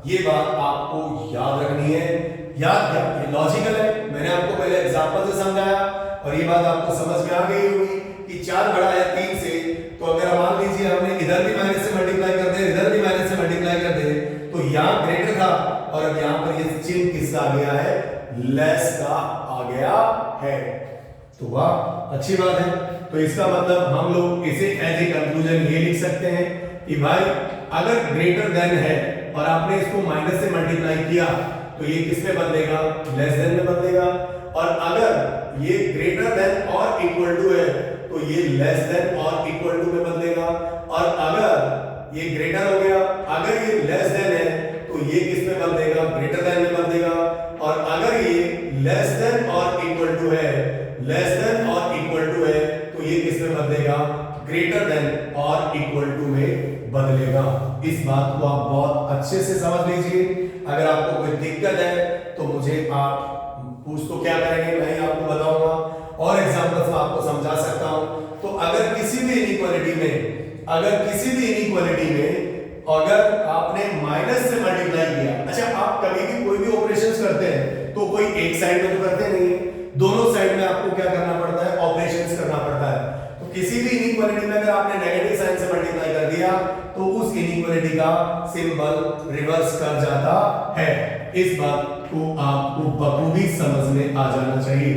ये बात आपको याद रखनी है। याद क्या, ये लॉजिकल है, मैंने आपको पहले एग्जांपल से समझाया और ये बात आपको समझ में आ गई होगी कि 4 बड़ा है 3 से, तो अगर मान लीजिए हमने इधर भी माइनस से मल्टीप्लाई कर दे, इधर भी माइनस से मल्टीप्लाई कर दे, तो यहां ग्रेटर था और अब यहां पर ये चिन्ह किसका आ गया है, लेस का आ गया है। तो वाह, अच्छी बात है। तो इसका मतलब हम लोग इसे एज ए कंक्लूजन ये लिख सकते हैं कि भाई अगर ग्रेटर देन है और आपने इसको माइनस से मल्टीप्लाई किया तो ये किस में बदलेगा, लेस देन में बदलेगा, और अगर ये ग्रेटर देन और इक्वल टू है तो ये लेस देन और इक्वल टू में बदलेगा, और अगर ये ग्रेटर हो गया, अगर ये लेस देन है तो ये किस में बदलेगा, ग्रेटर देन में बदलेगा, और अगर ये लेस देन और इक्वल टू है, लेस देन और इक्वल टू है तो ये किस में बदलेगा, ग्रेटर देन और इक्वल टू में बदलेगा। इस बात को आप बहुत अच्छे से समझ लीजिए। अगर आपको कोई दिक्कत है तो मुझे आप पूछ तो क्या करेंगे, मैं ही आपको बताऊंगा और एग्जांपल्स में आपको समझा सकता हूं। तो अगर किसी भी इनइक्वालिटी में, अगर किसी भी इनइक्वालिटी में अगर आपने माइनस से मल्टीप्लाई किया, अच्छा आप कभी भी कोई भी ऑपरेशंस करते हैं तो कोई एक साइड में तो करते नहीं है, दोनों साइड में आपको क्या करना पड़ता है, ऑपरेशंस करना पड़ता है। तो किसी भी इनइक्वालिटी में अगर आपने नेगेटिव साइन से मल्टीप्लाई कर दिया तो उस इनइक्वालिटी का सिंबल रिवर्स कर जाता है। इस बात को आपको बखूबी समझ में आ जाना चाहिए।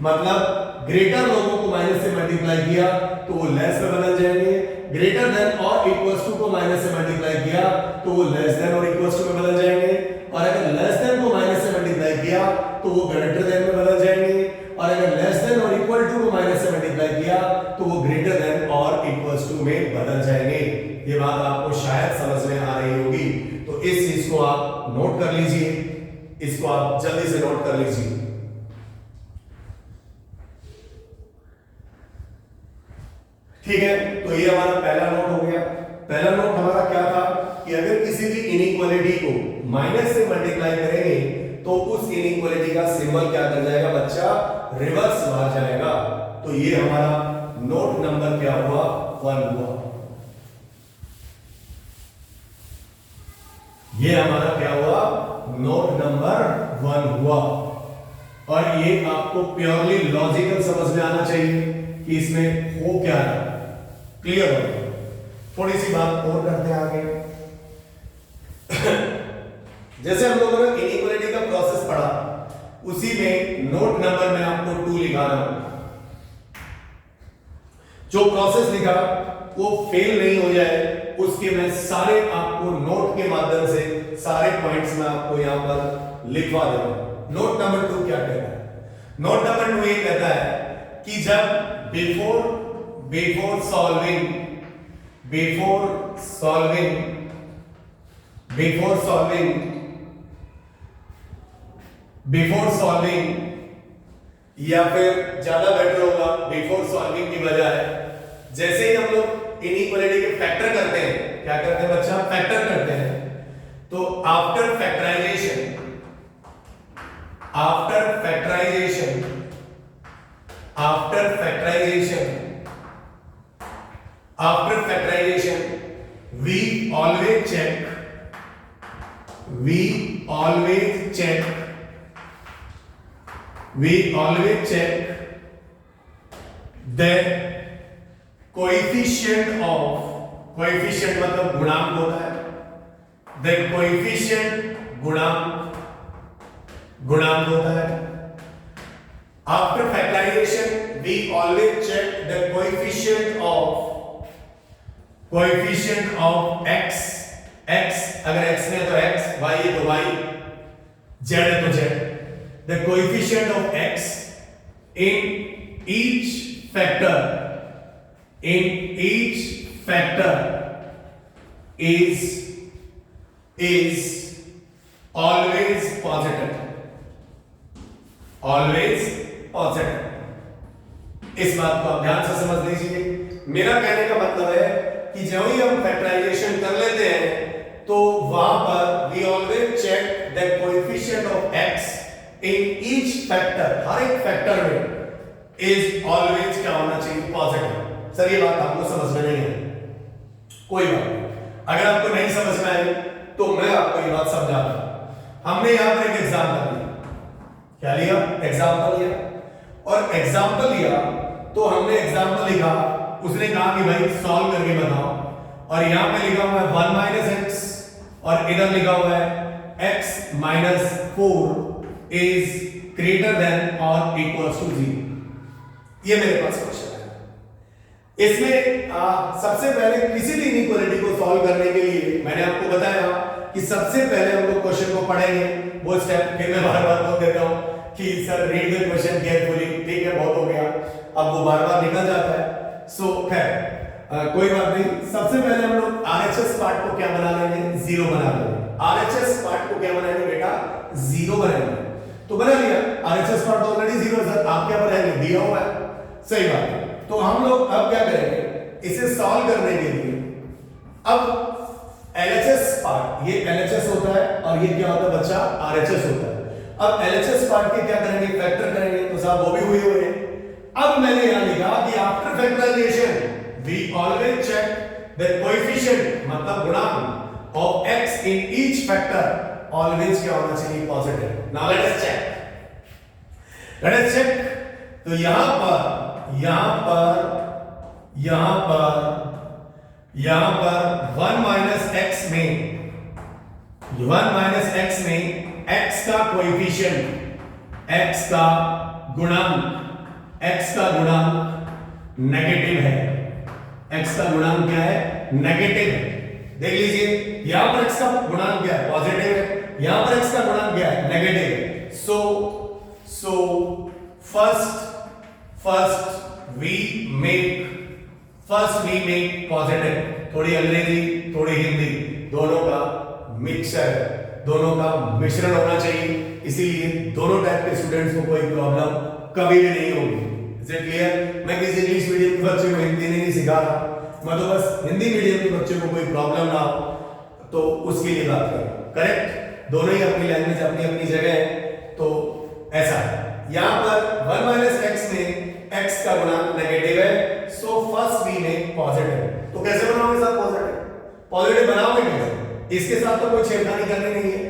मतलब ग्रेटर लोगों को माइनस से मल्टीप्लाई किया तो वो लेस में बदल जाएंगे, ग्रेटर देन और इक्वल्स टू को माइनस से मल्टीप्लाई किया तो वो लेस देन और इक्वल्स टू में बदल जाएंगे, और अगर लेस देन को माइनस से मल्टीप्लाई किया तो वो ग्रेटर देन में बदल जाएंगे, और अगर लेस देन और इक्वल टू को माइनस से मल्टीप्लाई किया तो वो ग्रेटर देन और इक्वल्स टू में बदल जाएंगे। ये बात आपको शायद समझ में आ रही होगी। तो इस चीज को आप नोट कर लीजिए, इसको आप जल्दी से नोट कर लीजिए। ठीक है, तो ये हमारा पहला नोट हो गया। पहला नोट हमारा क्या था कि अगर किसी भी इनइक्वालिटी को माइनस से मल्टीप्लाई करेंगे तो उस इनइक्वालिटी का सिंबल क्या कर जाएगा बच्चा, रिवर्स मार जाएगा। तो ये हमारा नोट नंबर क्या हुआ, 1 हुआ। ये हमारा क्या हुआ, नोट नंबर 1 हुआ। और ये आपको प्योरली लॉजिकल समझ में आना चाहिए कि इसमें हो क्या है, क्लियर हो। थोड़ी सी बात और करते हैं आगे। जैसे हम लोगों ने इनइक्वालिटी का प्रोसेस पढ़ा, उसी में नोट नंबर में आपको 2 लिखा रहा हूं। जो प्रोसेस लिखा वो फेल नहीं हो जाए उसके मैं सारे आपको नोट के माध्यम से सारे पॉइंट्स में आपको यहां पर लिखवा दे रहा हूं। नोट नंबर 2 क्या कहता है, नोट नंबर 2 ये कहता है कि जब बिफोर सॉल्विंग या फिर ज्यादा बेटर होगा बिफोर सॉल्विंग की बजाय, जैसे ही हम लोग इनइक्वालिटी के फैक्टर करते हैं, क्या करते हैं बच्चा, फैक्टर करते हैं, तो after factorisation we always check the coefficient मतलब गुणांक होता है, the coefficient गुणांक होता है। After factorization we always check the coefficient of x अगर x है तो x, y है तो y, z है तो z, the coefficient of x in each factor is always positive, always positive। इस बात को आप ध्यान से समझ लीजिए। मेरा कहने का मतलब है कि जब ही हम फैक्टराइजेशन कर लेते हैं तो वहां पर we always check the coefficient of x in each factor, हर एक फैक्टर में इज ऑलवेज क्या होना चाहिए, पॉजिटिव। सर ये बात आपको समझ में नहीं है, कोई बात नहीं, अगर आपको नहीं समझ में आई तो मैं आपको ये बात समझाता हूं। हमने यहां पर एक एग्जांपल लिया, क्या लिया, एग्जांपल लिया, और एग्जांपल लिया तो हमने एग्जांपल लिखा, उसने कहा कि भाई सॉल्व करके बताओ, और यहां पे लिखा हुआ है 1 माइनस एक्स और इधर लिखा हुआ है x minus 4 is greater than और इक्वल्स टू 0। ये मेरे पास क्वेश्चन है। इसमें सबसे पहले किसी भी इनइक्वालिटी को सॉल्व करने के लिए मैंने आपको बताया कि सबसे पहले हम लोग क्वेश्चन को पढ़ेंगे, वो स्टेप फिर मैं बार बार बोल देता हूं कि sir read the question carefully, ठीक है, बहुत हो गया, अब वो बार बार निकल जाता है। सो खैर कोई बात नहीं, सबसे पहले हम लोग आरएचएस पार्ट को क्या बना लेंगे, 0 बना लेंगे। आरएचएस पार्ट को क्या बनाएंगे बेटा, 0 बनाएंगे। तो बना लिया, आरएचएस पार्ट तो ऑलरेडी 0 है सर, आप क्या बनाएंगे, दिया हुआ है, सही बात है। तो हम लोग अब क्या करेंगे, इसे सॉल्व करने के लिए अब एलएचएस पार्ट, ये एलएचएस होता है और ये क्या होता है बच्चा, आरएचएस होता है। अब एलएचएस पार्ट के क्या करेंगे, फैक्टर करेंगे, तो साहब वो भी हुए हैं। अब मैंने यहां लिखा कि after factorisation we always check the coefficient, मतलब गुणांक of x in each factor always क्या होना चाहिए, positive. Now let us check. तो यहां पर 1 माइनस x में x का कोएफिशिएंट, x का गुणांक नेगेटिव है। x का गुणांक क्या है, नेगेटिव है। देख लीजिए यहां पर x का गुणांक क्या है, पॉजिटिव है, यहां पर x का गुणांक क्या है, नेगेटिव है। So first we make positive. थोड़ी अंग्रेजी थोड़ी हिंदी, दोनों का मिक्सचर, दोनों का मिश्रण होना चाहिए, इसीलिए दोनों टाइप के स्टूडेंट्स को कोई प्रॉब्लम कभी भी नहीं होगी। Is it clear? मैं किसी इंग्लिश मीडियम के बच्चे को हिंदी नहीं सिखा रहा, मैं तो बस हिंदी मीडियम के बच्चे को कोई प्रॉब्लम ना हो तो उसके लिए बात कर रहा हूं। करेक्ट, दोनों ही अपनी लैंग्वेज अपनी अपनी जगह है, तो ऐसा है। यहां पर 1 माइनस एक्स में x का गुणांक नेगेटिव है, so first we make positive. तो कैसे बनाओगे सर पॉजिटिव बनाओगे कैसे? इसके साथ तो कोई छेड़खानी करनी नहीं है,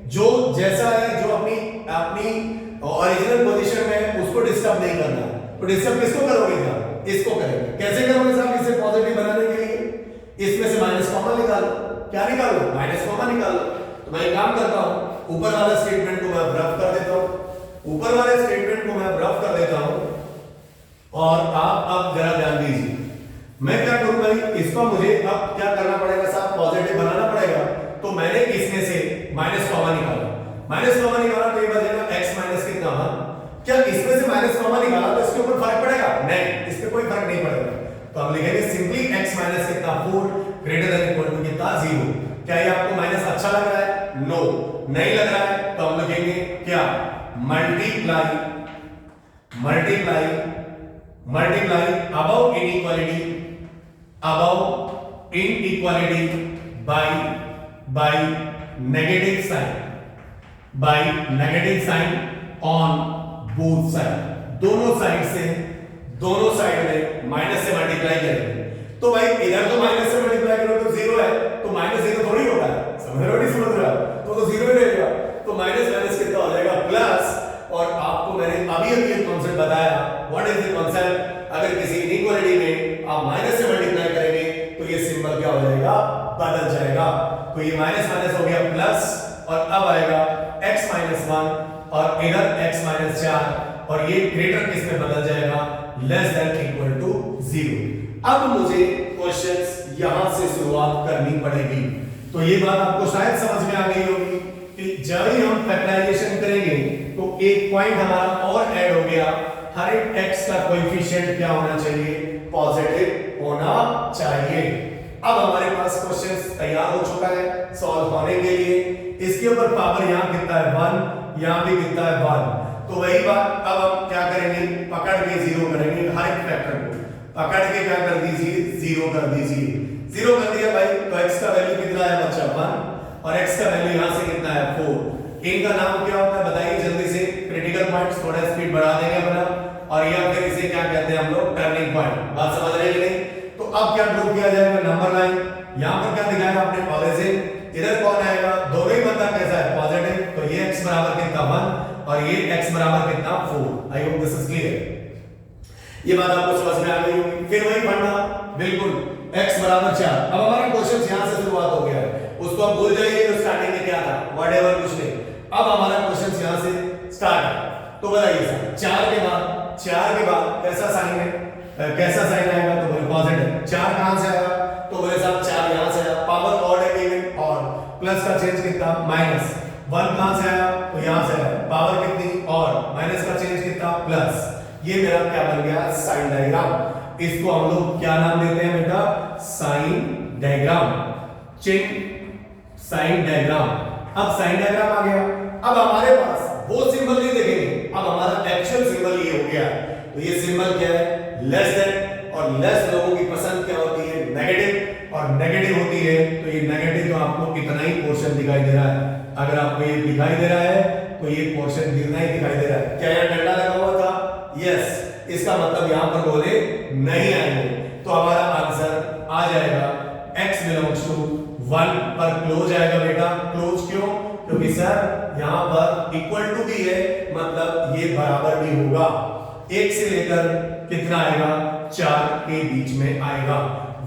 जो जैसा है, जो अपनी ओरिजिनल पोजीशन में है उसको डिस्टर्ब नहीं करना है। तो डिस्टर्ब किसको करोगे साहब, इसको करेंगे। कैसे करोगे साहब इसे पॉजिटिव बनाने के लिए? इसमें से माइनस कॉमन निकालो। क्या निकालो, माइनस कॉमन निकालो। तो मैं एक काम करता हूं, ऊपर वाला स्टेटमेंट को मैं रफ कर देता हूं, और आप अब जरा ध्यान दीजिए। मैं क्या करूं भाई, इसको मुझे अब क्या करना पड़ेगा साहब, पॉजिटिव बनाना पड़ेगा। तो मैंने इसमें से माइनस कॉमन निकाला, तो ये बचेगा x माइनस कितना 1। क्या इसमें से माइनस कॉमन निकाला तो इसके ऊपर फर्क पड़ेगा? नहीं, इस पे कोई फर्क नहीं पड़ेगा। तो हम लिखेंगे सिंपली x माइनस कितना 4 ग्रेटर देन इक्वल टू कितना 0। क्या ये आपको माइनस अच्छा लग रहा है? नो, नहीं लग रहा है। तो हम लिखेंगे क्या, multiply above inequality by negative sign on both side. दोनों साइड में माइनस से मल्टीप्लाई करेंगे। तो भाई इधर तो माइनस से मल्टीप्लाई करो तो 0 है, तो माइनस 0 थोड़ी होगा, समझ रहा तो 0 ही रहेगा। तो माइनस कितना हो जाएगा, प्लस। और आपको मैंने अभी एक कॉन्सेप्ट बताया, व्हाट इज द कॉन्सेप्ट, अगर किसी इनइक्वालिटी में आप माइनस से मल्टीप्लाई करेंगे तो ये सिंबल क्या हो जाएगा, बदल जाएगा। तो ये माइनस हो गया प्लस, और अब आएगा x माइनस 1 और इधर x माइनस 4, और ये ग्रेटर किस में बदल जाएगा, लेस देन इक्वल टू 0। अब मुझे क्वेश्चंस यहां से शुरुआत करनी पड़ेगी। तो ये बात आपको शायद समझ में आ गई होगी कि जब ही हम फैक्टराइजेशन करेंगे तो एक पॉइंट हमारा और ऐड हो गया, हर एक x का कोएफिशिएंट क्या होना चाहिए, पॉजिटिव होना चाहिए। अब हमारे पास क्वेश्चन तैयार हो चुका है सॉल्व होने के लिए। इसके ऊपर पावर यहाँ कितना है 1, यहाँ भी कितना है 1। तो वही बात अब हम क्या करेंगे, पकड़ के जीरो करेंगे हर एक फैक्टर को, पकड़ के क्या कर दीजिए जीरो कर दीजिए। जीरो कर दिया भाई तो x का वैल्यू कितना है बच्चा 1 और x का वैल्यू यहां से कितना है 4। इनका नाम क्या होता है बताइए जल्दी से, क्रिटिकल पॉइंट्स। थोड़ा स्पीड बढ़ा देंगे अपना, और या फिर इसे क्या कहते हैं हम लोग टर्निंग पॉइंट। बात समझ रहे हैं कि नहीं? तो अब क्या ड्रॉ किया जाएगा नंबर लाइन। यहां पर क्या दिखाया आपने पॉजिटिव, इधर कौन आएगा, दोनों ही बंदा कैसा है पॉजिटिव, तो ये x बराबर कितना 1 और ये x बराबर कितना 4। I hope this is clear. ये बात आपको समझ में आ गई होगी। फिर वही फंडा बिल्कुल x बराबर 4। अब हमारा क्वेश्चन यहां से शुरुआत हो गया है, उसको आप भूल जाइए जो स्टार्टिंग में क्या था, व्हाटएवर कुछ नहीं। अब हमारा क्वेश्चन यहां से स्टार्ट है। तो बताइए सर 4 के बाद कैसा साइन है, कैसा साइन आएगा, तो बोले पॉजिटिव। 4 कहां से आएगा, तो बोले साहब 4 यहां से आया, पावर ऑड है इवन और प्लस का चेंज कितना माइनस। 1 कहां से आया, तो यहां से आया, पावर कितनी और माइनस का चेंज कितना प्लस। ये मेरा क्या बन गया साइन डायग्राम। इसको हम लोग क्या नाम देते हैं बेटा, sign diagram. Check sign diagram. अब साइन डायग्राम आ गया। अब हमारे पास वो सिंबल नहीं देखेंगे, अब हमारा एक्चुअल सिंबल ये हो गया। तो ये सिंबल क्या है लेस देन, और लेस लोगों की पसंद क्या होती है नेगेटिव, और नेगेटिव होती है तो ये नेगेटिव तो आपको कितना ही पोर्शन दिखाई दे रहा है। अगर आपको ये दिखाई दे रहा है तो ये पोर्शन कितना ही दिखाई दे रहा है। क्या यहाँ डंडा लगा हुआ था, यस, इसका मतलब यहां पर गोले नहीं आएंगे। तो हमारा आंसर आ जाएगा x बिलोंग्स टू 1 पर क्लोज आएगा बेटा। क्लोज क्यों, क्योंकि सर यहां पर इक्वल टू भी है, मतलब ये बराबर भी होगा। 1 से लेकर कितना आएगा 4 के बीच में आएगा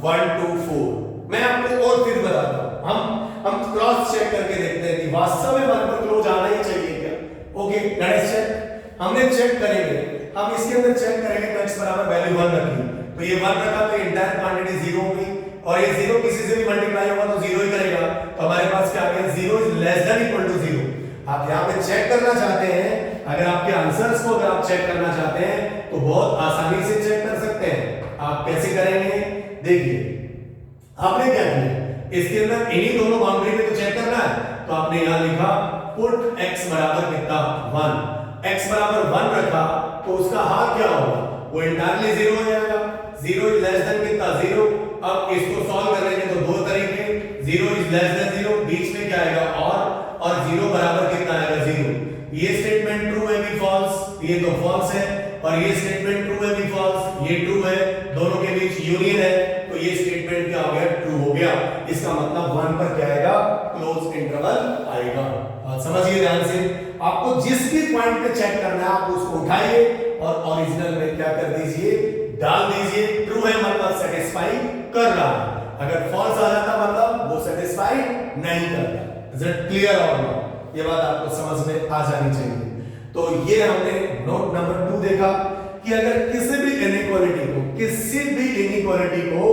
1 to 4। मैं आपको और फिर बताता हूं, हम क्रॉस चेक करके देखते हैं कि वास्तव में 1 पर क्लोज आना ही चाहिए क्या। ओके लेट्स चेक, हमने चेक करेंगे, हम इसके अंदर चेक करेंगे तो x बराबर वैल्यू 1 रखी, तो ये 1 रखा तो इंटायर क्वांटिटी 0 होगी, और ये 0 किसी से भी मल्टीप्लाई होगा तो 0 ही करेगा। तो हमारे पास क्या आ गया 0 is less than equal to 0। आप यहां पे चेक करना चाहते हैं, अगर आपके आंसर्स को अगर आप चेक करना चाहते हैं तो बहुत आसानी से चेक कर सकते हैं। आप कैसे करेंगे, देखिए आपने क्या किया, इसके अंदर इन्हीं दोनों बाउंड्री में तो चेक करना है, तो आपने यहां लिखा पुट x बराबर कितना 1। x बराबर 1 रखा तो उसका हाल क्या होगा, वो इंटायरली 0 हो जाएगा। 0 इज लेस देन कितना 0। अब इसको सॉल्व करेंगे तो दो तरीके, 0 इज लेस देन 0, बीच में क्या आएगा और 0 बराबर कितना आएगा 0। ये स्टेटमेंट ट्रू है कि फॉल्स, ये तो फॉल्स है, और ये स्टेटमेंट ट्रू है कि फॉल्स, ये ट्रू है, दोनों के बीच यूनियन है, तो ये स्टेटमेंट क्या हो गया ट्रू हो गया। इसका मतलब 1 पर क्या आएगा क्लोज इंटरवल आएगा। समझिए ध्यान से, आपको जिस भी पॉइंट पे चेक करना है आप उसको उठाइए और ओरिजिनल में क्या कर दीजिए डाल दीजिए। ट्रू है मतलब सेटिस्फाई कर रहा है, अगर फॉल्स आ जाता मतलब वो सेटिस्फाई नहीं करता। इज इट क्लियर और नॉट, ये बात आपको समझ में आ जानी चाहिए। तो ये हमने नोट नंबर 2 देखा कि अगर किसी भी इनइक्वालिटी को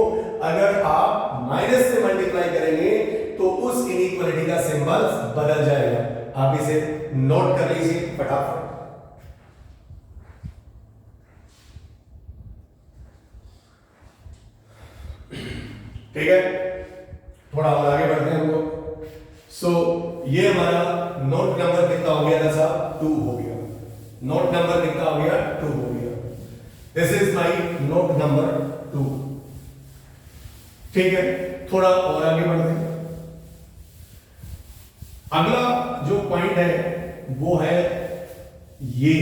अगर आप माइनस से मल्टीप्लाई करेंगे तो उस इनइक्वालिटी का सिंबल बदल जाएगा। आप इसे नोट कर लीजिए फटाफट। ठीक है, थोड़ा और आगे बढ़ते हैं हम लोग। सो ये हमारा नोट नंबर कितना हो गया था साहब 2 हो गया। नोट नंबर कितना हो गया 2 हो गया। This is my note number 2। ठीक है, थोड़ा और आगे बढ़ते हैं। अगला जो पॉइंट है वो है ये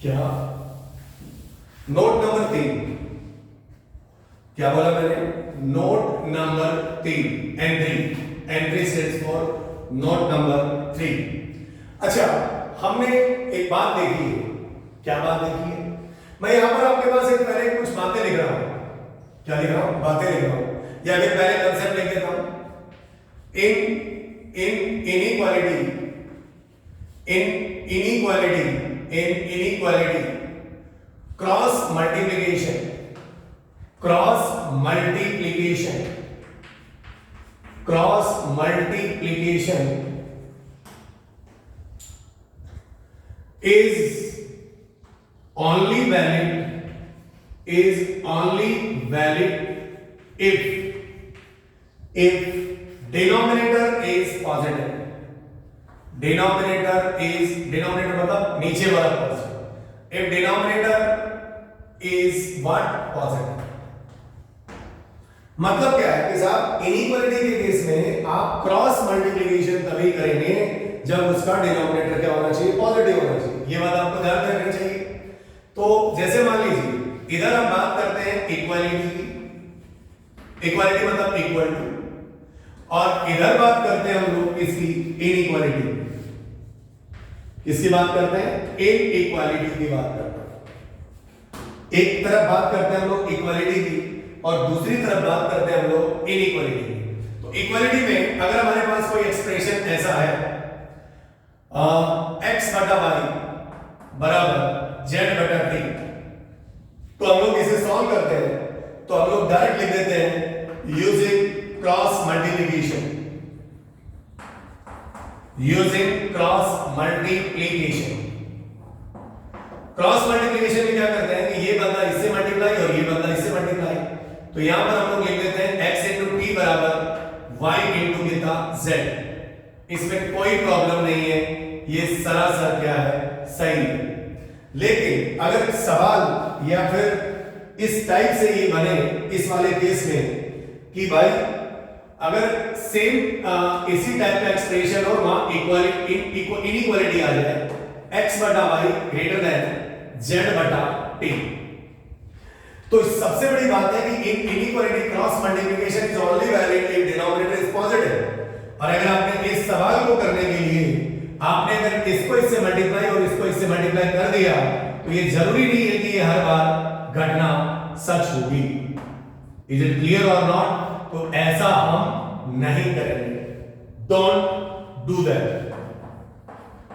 क्या, नोट नंबर 3। क्या बोला मैंने, note number 3, entry stands for note number 3। अच्छा, हमने एक बात देखी है। क्या बात देखी है, मैं यहां पर आपके पास एक पहले कुछ बातें लिख रहा हूं। क्या लिख रहा हूं, बातें लिख रहा हूं, या फिर पहले कंसेप्ट लिख देता हूं। Inequality cross multiplication is only valid if if denominator is positive, denominator मतलब नीचे वाला positive, if denominator is what positive, मतलब क्या है कि साहब इनइक्वालिटी के केस में आप क्रॉस मल्टीप्लिकेशन तभी करेंगे जब उसका डिनोमिनेटर क्या होना चाहिए, पॉजिटिव होना चाहिए। ये बात आपको ध्यान रखनी चाहिए। तो जैसे मान लीजिए इधर हम बात करते हैं इक्वालिटी की, इक्वालिटी मतलब इक्वल टू, और इधर बात करते हैं हम लोग इसकी इनइक्वालिटी, किसकी बात करते हैं, इनइक्वालिटी की बात करते हैं। एक तरफ बात करते हैं हम लोग इक्वालिटी की और दूसरी तरफ बात करते हैं हम लोग इनइक्वालिटी की। तो इक्वालिटी में अगर हमारे पास कोई एक्सप्रेशन ऐसा है x बटा y बराबर z बटा t, तो हम लोग इसे सॉल्व करते हैं तो हम लोग डायरेक्ट लिख देते हैं using cross multiplication, using cross multiplication. Cross multiplication में क्या करते हैं कि ये बंदा इससे मल्टीप्लाई और ये बंदा इससे मल्टीप्लाई, तो यहां पर हम लोग लिख देते हैं x into t बराबर y into कितना z। इसमें कोई प्रॉब्लम नहीं है, ये सरासर क्या है, सही है। लेकिन अगर सवाल या फिर इस टाइप से ये बने इस वाले केस में कि भाई अगर सेम इसी टाइप का एक्सप्रेशन और वहां इनइक्वालिटी आ जाए, x बटा y ग्रेटर देन z बटा t, तो सबसे बड़ी बात है कि in inequality cross multiplication is only valid if denominator is positive. और अगर आपने इस सवाल को करने के लिए आपने अगर इसको इससे मल्टीप्लाई और इसको इससे मल्टीप्लाई कर दिया तो ये जरूरी नहीं है कि ये हर बार घटना सच होगी। इज इट क्लियर और नॉट? तो ऐसा हम नहीं करेंगे, डोंट डू दैट।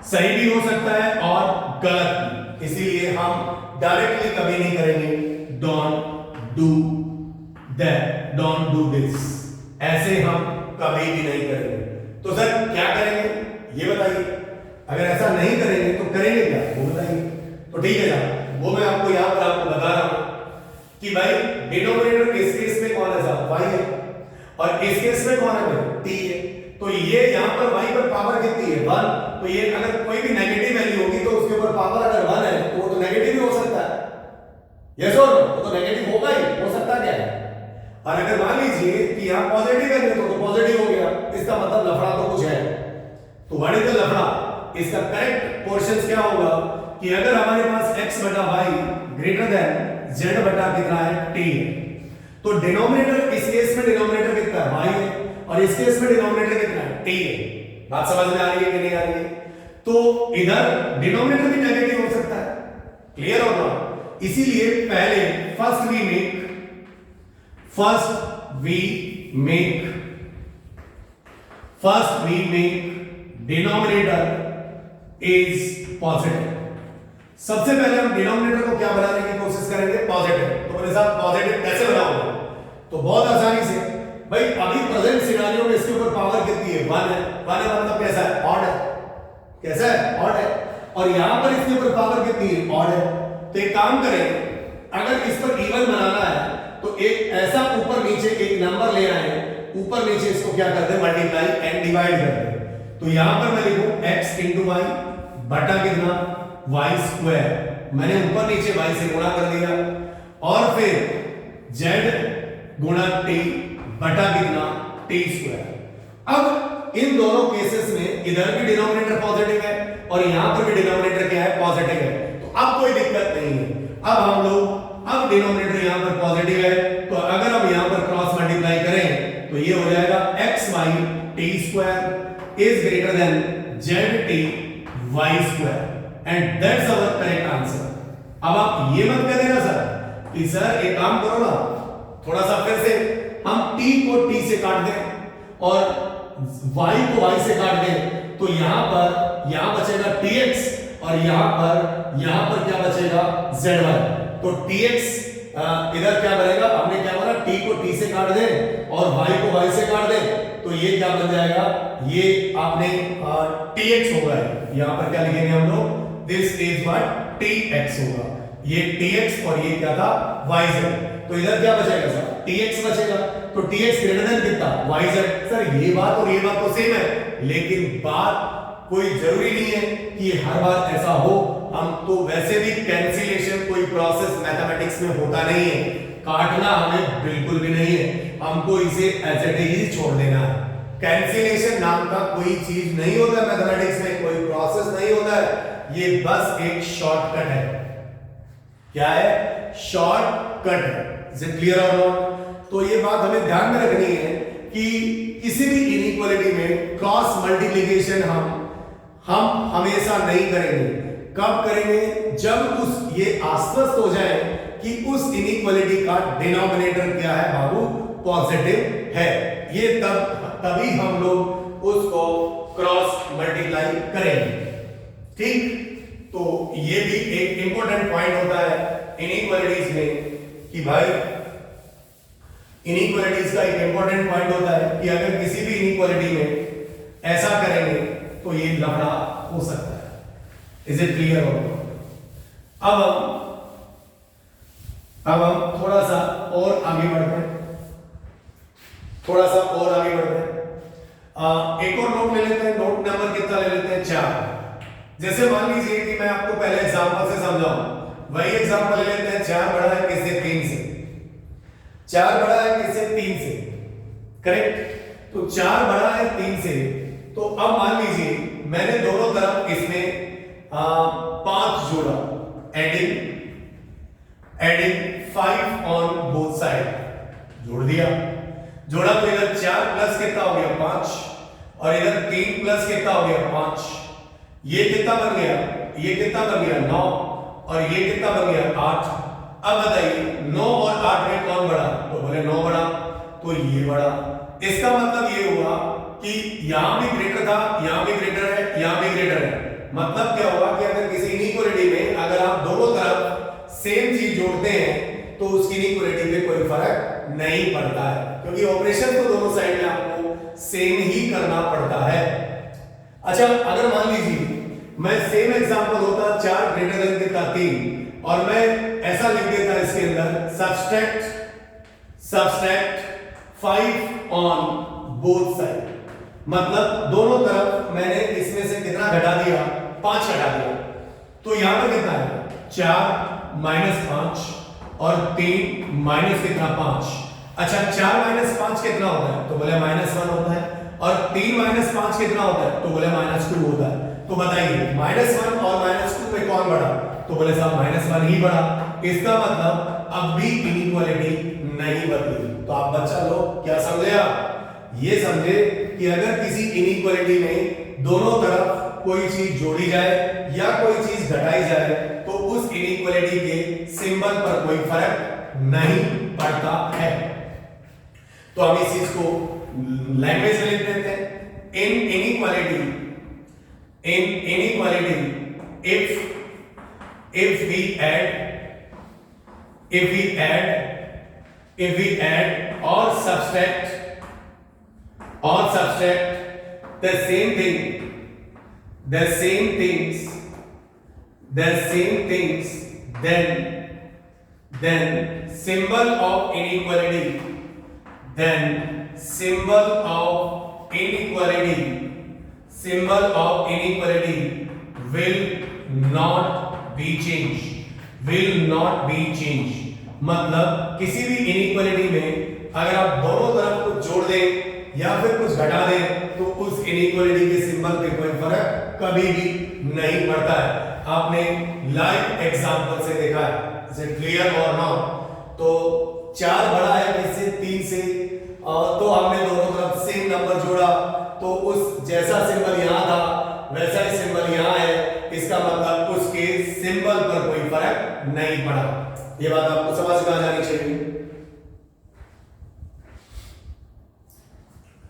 सही भी हो सकता है और गलत भी, इसीलिए हम डायरेक्टली कभी नहीं करेंगे don't do that, don't do this, ऐसे हम कभी भी नहीं करेंगे। तो सर क्या करेंगे ये बताइए, अगर ऐसा नहीं करेंगे तो करेंगे क्या वो बताइए। तो ठीक है साहब, वो मैं आपको यहां पर आपको बता रहा हूं कि भाई डिनोमिनेटर इस केस में कौन है साहब, y है, और इस केस में कौन है, t है। तो ये यहां पर y पर पावर कितनी है, 1, तो ये अगर कोई भी नेगेटिव वैल्यू होगी तो उसके ऊपर पावर अगर 1 है तो वो तो नेगेटिव ही हो सकता है, यस और नो, वो तो नेगेटिव होगा ही, हो सकता क्या है। और अगर मान लीजिए कि यहां पॉजिटिव है तो पॉजिटिव हो गया, इसका मतलब लफड़ा तो कुछ है। तो व्हाट इज द लफड़ा, इसका करेक्ट पोर्शन क्या होगा कि अगर हमारे पास x बटा y ग्रेटर देन z बटा कितना है, t है, तो डिनोमिनेटर इस केस में डिनोमिनेटर कितना है, y है, और इस केस में डिनोमिनेटर कितना है, t है। बात समझ में आ रही है कि नहीं आ रही है? तो इधर डिनोमिनेटर भी नेगेटिव हो सकता है, क्लियर और नॉट? इसीलिए पहले first we make denominator is positive. सबसे पहले हम डिनोमिनेटर को क्या बनाने की कोशिश करेंगे, पॉजिटिव। तो मेरे साथ पॉजिटिव कैसे बनाऊंगा, तो बहुत आसानी से भाई अभी प्रेजेंट सिनेरियो में इसके ऊपर पावर कितनी है, 1 है, 1 है मतलब कैसा है, ऑड है, कैसा है, ऑड है, और यहां पर इसके ऊपर पावर कितनी है, ऑड है। तो एक काम करें, अगर इस पर इवन बनाना है तो एक ऐसा ऊपर नीचे एक नंबर ले आए, ऊपर नीचे इसको क्या करते हैं, मल्टीप्लाई एंड डिवाइड करते हैं। तो यहां पर मैं लिखूं x into y बटा कितना, y स्क्वायर, मैंने ऊपर नीचे y से गुणा कर दिया, और फिर z गुणा t बटा कितना, t स्क्वायर। अब इन दोनों केसेस में इधर भी डिनोमिनेटर पॉजिटिव है और यहां पर भी डिनोमिनेटर क्या है, पॉजिटिव है, तो अब कोई दिक्कत नहीं है। अब हम लोग अब डिनोमिनेटर यहां पर पॉजिटिव है, तो अगर हम यहां पर क्रॉस मल्टीप्लाई करें तो ये हो जाएगा xy t square is greater than zt y square and that's our correct answer। अब आप ये मत कह देना सर कि सर एक काम करो ना, थोड़ा सा फिर से हम t को t से काट दें और y को y से काट दें, तो यहां बचेगा tx और यहां पर क्या बचेगा, zy। तो tx इधर क्या बनेगा, हमने क्या बोला, t को t से काट दें और y को y से काट दें, तो ये क्या बन जाएगा, ये आपने tx होगा, यहां पर क्या लिखेंगे हम लोग, दिस इज व्हाट, tx होगा, ये tx और ये क्या था, yz। तो इधर क्या बचेगा सर, tx बचेगा, तो tx ग्रेटर देन कितना yz। सर ये बात और ये बात तो सेम है, लेकिन बात कोई जरूरी नहीं है कि हर बार ऐसा हो। हम तो वैसे भी कैंसिलेशन कोई प्रोसेस मैथमेटिक्स में होता नहीं है, काटना हमें बिल्कुल भी नहीं है, हमको इसे एज इट इज छोड़ देना है। कैंसिलेशन नाम का कोई चीज नहीं होता है मैथमेटिक्स में, कोई प्रोसेस नहीं होता है, ये बस एक शॉर्टकट है। क्या है? शॉर्टकट है। इज इट क्लियर और नॉट? तो ये बात हमें ध्यान में रखनी है कि किसी भी इनइक्वालिटी में क्रॉस मल्टीप्लिकेशन हम हमेशा नहीं करेंगे। कब करेंगे? जब उस ये आश्वस्त हो जाए कि उस इनइक्वालिटी का डिनोमिनेटर क्या है बाबू, पॉजिटिव है, ये तभी हम लोग उसको क्रॉस मल्टीप्लाई करेंगे। ठीक, तो ये भी एक इंपॉर्टेंट पॉइंट होता है इनइक्वालिटीज में कि भाई इनइक्वालिटीज का एक इंपॉर्टेंट पॉइंट होता है कि अगर किसी भी इनइक्वालिटी में ऐसा करेंगे तो ये लफड़ा हो सकता है। Is it clear? अब हम थोड़ा सा और आगे बढ़ते हैं, एक और नोट ले लेते हैं। नोट नंबर कितना ले लेते हैं? 4। जैसे मान लीजिए कि मैं आपको पहले एग्जांपल से समझाऊं, वही एग्जांपल ले लेते हैं। 4 बड़ा है किससे? 3 से। 4 बड़ा है किससे? 3 से। करेक्ट? तो 4 बड़ा है 3 से। तो अब मान लीजिए मैंने दोनों तरफ इसमें 5 जोड़ा, एडिंग 5 ऑन बोथ साइड, जोड़ दिया। जोड़ा तो इधर 4 प्लस कितना हो गया? 5, और इधर 3 प्लस कितना हो गया? 5। ये कितना बन गया? ये कितना बन गया? 9, और ये कितना बन गया? 8। अब बताइए 9 और 8 में कौन बड़ा? तो बोले 9 बड़ा, तो ये बड़ा। इसका मतलब ये हुआ कि यहां भी ग्रेटर था, यहां भी ग्रेटर है, यहां भी ग्रेटर है। मतलब क्या होगा कि अगर किसी इनइक्वालिटी में अगर आप दोनों तरफ सेम चीज जोड़ते हैं तो उसकी इनइक्वालिटी पे कोई फर्क नहीं पड़ता है, क्योंकि ऑपरेशन तो दोनों साइड में आपको सेम ही करना पड़ता है। अच्छा, अगर मान लीजिए मैं सेम एग्जांपल होता 4 ग्रेटर देन कितना? 3, और मैं ऐसा लिख देता इसके अंदर सब्सट्रैक्ट 5 ऑन बोथ साइड, मतलब दोनों तरफ मैंने इसमें से कितना घटा दिया? 5 घटा दिया। तो यहां पर कितना है? 4 माइनस 5 और 3 माइनस कितना? 5। अच्छा, 4 माइनस 5 कितना होता है? तो बोले -1 होता है। और 3 माइनस 5 कितना होता है? तो बोले -2 होता है। तो बताइए -1 और -2 में कौन बड़ा? तो बोले साहब -1 ही बड़ा। इसका मतलब अब भी इनइक्वालिटी नहीं बदली। तो आप बच्चा लोग क्या समझे? आप ये समझे कि अगर किसी इनइक्वालिटी में दोनों तरफ कोई चीज जोड़ी जाए या कोई चीज घटाई जाए तो उस इनइक्वालिटी के सिंबल पर कोई फर्क नहीं पड़ता है। तो हम इस चीज को लैंग्वेज में लिख देते हैं। इन inequality if we add or subtract the same things, then symbol of inequality will not be changed। मतलब किसी भी इनइक्वालिटी में अगर आप दोनों तरफ कुछ जोड़ दें या फिर कुछ घटा दें तो उस इनइक्वालिटी के सिंबल पे कोई फर्क कभी भी नहीं पड़ता है। आपने लाइव एग्जांपल से देखा है। इज इट क्लियर और नॉट? तो 4 बड़ा है किससे? 3 से। तो हमने दोनों तरफ सेम नंबर जोड़ा तो उस जैसा सिंबल यहां था वैसा ही सिंबल यहां है। इसका मतलब उसके सिंबल पर कोई फर्क नहीं पड़ा। ये बात आपको समझ में आ जानी चाहिए।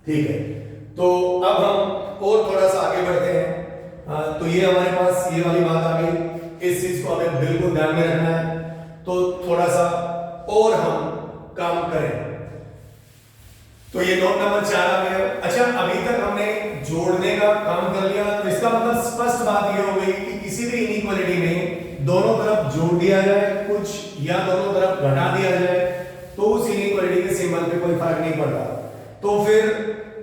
ठीक है, तो अब हम और थोड़ा सा आगे बढ़ते हैं। तो ये हमारे पास ये वाली बात आ गई, इस चीज को हमें बिल्कुल ध्यान में रखना है। तो थोड़ा सा और हम काम करें। तो ये नोट नंबर 4 आ गया। अच्छा, अभी तक हमने जोड़ने का काम कर लिया, तो इसका मतलब स्पष्ट बात ये हो गई कि किसी भी इनइक्वालिटी में दोनों तरफ जोड़ दिया जाए कुछ या दोनों तरफ घटा दिया जाए तो उस इनइक्वालिटी के सिंबल पे कोई फर्क नहीं पड़ता। तो फिर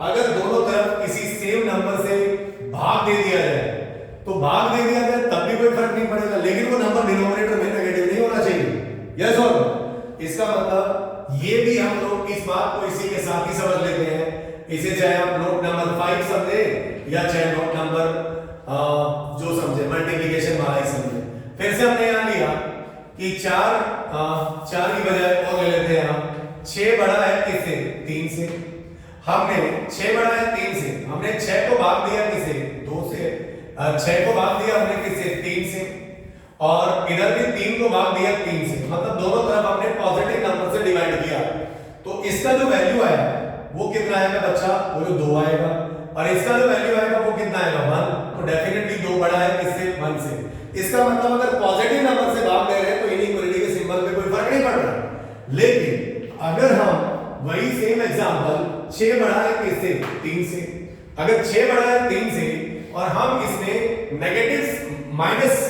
अगर दोनों तरफ किसी सेम नंबर से भाग दे दिया जाए तो भाग दे दिया जाए तब भी कोई फर्क नहीं पड़ेगा, लेकिन वो नंबर डिनोमिनेटर में नेगेटिव नहीं होना चाहिए। यस और नो? इसका मतलब ये भी हम लोग इस बात को इसी के साथ ही समझ लेते हैं। इसे चाहे आप नोट नंबर 5 समझे या चाहे नोट नंबर जो समझे मल्टीप्लिकेशन वाला ही समझे। फिर से हमने यहां लिया कि 4 की बजाय और ले लेते हैं हम 6 बड़ा है किससे? 3 से। हमने 6 बड़ा है 3 से, हमने 6 को भाग दिया किससे? 2 से। 6 को भाग दिया हमने किससे? 3 से। और इधर भी 3 को भाग दिया 3 से, मतलब दोनों तरफ हमने पॉजिटिव नंबर से डिवाइड किया। तो इसका जो वैल्यू आया वो कितना आएगा बच्चा? वो जो 2 आएगा। और इसका जो वैल्यू आएगा वो कितना आएगा? 1। तो डेफिनेटली 2 बड़ा है किससे? 1 से। इसका मतलब अगर पॉजिटिव नंबर से भाग दे रहे हैं तो इनइक्वालिटी के सिंबल पे कोई फर्क नहीं पड़ रहा। लेकिन अगर हम वही सेम एग्जांपल 6 बड़ा है किससे? 3 से। अगर 6 बड़ा है 3 से और हम इसमें नेगेटिव माइनस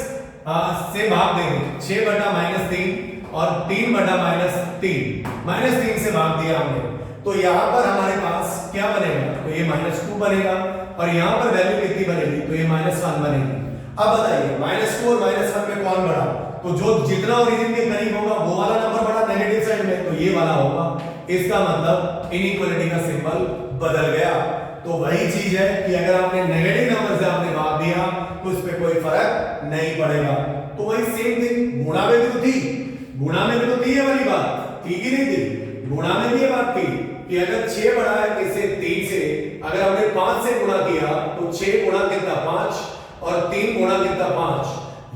से भाग देंगे, 6 बटा -3 और 3 बटा -3, -3 से भाग दिया हमने, तो यहां पर हमारे पास क्या बनेगा? तो ये -2 बनेगा और यहां पर वैल्यू कितनी बनेगी? तो ये -1 बनेगी। अब बताइए -2 और -1 में कौन बड़ा? तो जो जितना ओरिजिन के करीब होगा वो वाला नंबर बड़ा नेगेटिव साइड में, तो ये वाला होगा। इसका मतलब इनइक्वालिटी का सिंबल बदल गया। तो वही चीज है कि अगर आपने नेगेटिव नंबर से आपने भाग दिया तो उस पे कोई फर्क नहीं पड़ेगा। तो वही सेम थिंग गुणा में भी तो थी, गुणा में भी तो थी ये वाली बात, थी कि नहीं थी? गुणा में भी ये बात थी कि अगर 6 बड़ा है किससे? 3 से, अगर हमने 5 से गुणा किया तो 6 गुणा कितना? 5 और 3 गुणा कितना? 5।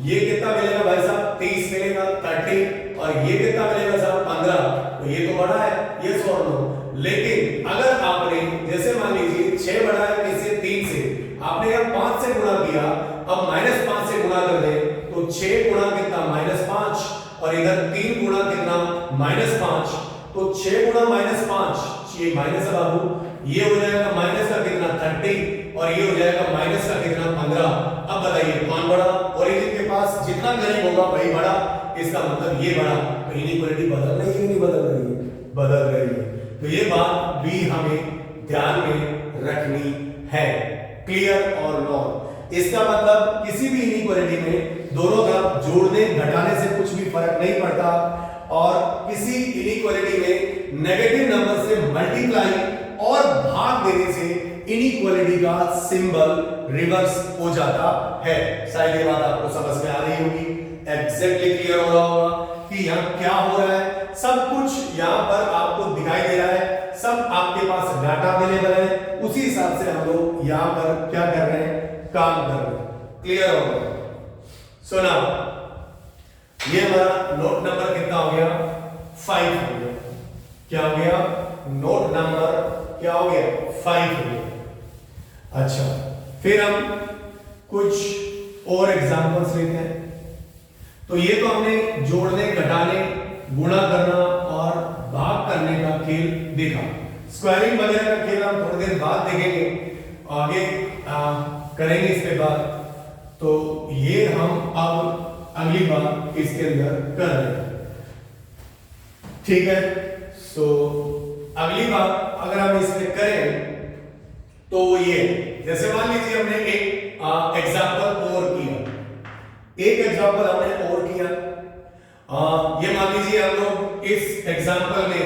ये कितना मिलेगा भाई साहब? 30 मिलेगा, 30। और ये कितना मिलेगा साहब? 15। तो ये तो बड़ा है, ये सॉल्व लो। लेकिन अगर आपने जैसे मान लीजिए 6 बड़ा है किससे? 3 से, आपने यहां 5 से गुणा किया, अब -5 से गुणा कर दे तो 6 गुणा कितना? -5 और इधर 3 गुणा कितना? -5। तो 6 गुणा -5, ये माइनस है बाबू, ये हो जाएगा माइनस का कितना? 30 और ये हो जाएगा माइनस का कितना? 15। अब बताइए कौन बड़ा? ओरिजिन के पास जितना करीब होगा वही बड़ा, इसका मतलब ये बड़ा। तो इनइक्वालिटी बदल रही है नहीं बदल रही है? बदल रही है। तो ये बात भी हमें ध्यान में रखनी है। क्लियर और नॉट? इसका मतलब किसी भी इनइक्वालिटी में दोनों तरफ जोड़ने घटाने से कुछ भी फर्क नहीं पड़ता, और किसी इनइक्वालिटी में नेगेटिव नंबर से मल्टीप्लाई और भाग देने से इनइक्वालिटी का सिंबल रिवर्स हो जाता है। शायद ये बात आपको समझ में आ रही होगी, एग्जैक्टली क्लियर हो रहा होगा कि यहाँ क्या हो रहा है। सब कुछ यहाँ पर आपको दिखाई दे रहा है, सब आपके पास डाटा अवेलेबल है, उसी हिसाब से हम लोग यहाँ पर क्या कर रहे हैं? काम कर रहे हैं। क्लियर हो गया? सो नाउ ये हमारा नोट नंबर कितना हो गया? 5 हो गया। क्या हो गया? नोट नंबर क्या हो गया? 5 हो गया। अच्छा, फिर हम कुछ और एग्जांपल्स लेते हैं। तो ये तो हमने जोड़ने, घटाने, गुणा करना और भाग करने का खेल देखा। स्क्वायरिंग वगैरह का खेल हम थोड़ी देर बाद देखेंगे, आगे करेंगे इस पे बात। तो ये हम अब अगली बार इसके अंदर कर रहे हैं, ठीक है? सो अगली बार अगर हम इसमें करें तो ये, जैसे मान लीजिए हमने एक एग्जांपल और किया, एक एग्जांपल हमने और किया। ये मान लीजिए हम लोग इस एग्जांपल में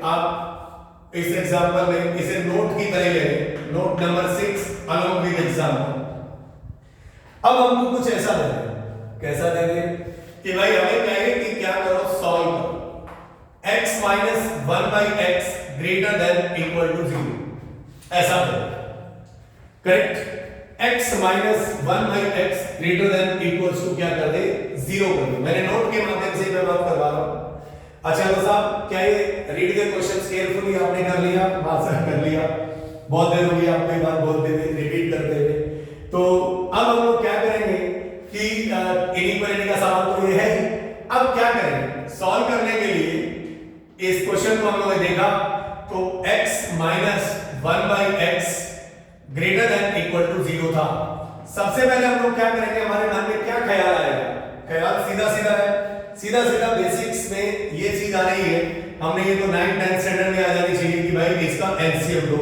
आप इस एग्जांपल में इसे नोट की तरह ले लें, note number 6 along with example. अब हमको कुछ ऐसा देंगे, कैसा देंगे कि भाई हमें कहेंगे कि क्या करो? सॉल्व करो x minus 1/x greater than equal to 0, ऐसा करो। Correct? x minus 1/x greater than equals to क्या कर दे? 0 कर दे। मैंने नोट के माध्यम से मैं बात करवा रहा हूं। अच्छा तो साहब, क्या ये रीड द क्वेश्चंस केयरफुली आपने कर लिया? मास्टर कर लिया। बहुत देर हो गई आपको ये बात बोलते हुए, रिपीट करते हुए। तो अब हम लोग क्या करेंगे कि इनइक्वालिटी का सवाल तो ये है ही। अब क्या करेंगे? सॉल्व करने के लिए इस क्वेश्चन को हम लोगों ने देखा तो x minus 1/x greater than equal to 0 था। सबसे पहले हम लोग क्या करेंगे? हमारे मन में क्या ख्याल आएगा? ख्याल सीधा सीधा है, सीधा सीधा बेसिक्स में ये चीज आ रही है, हमने ये तो 9th 10th स्टैंडर्ड में आ जानी चाहिए कि भाई इसका एलसीएम लो,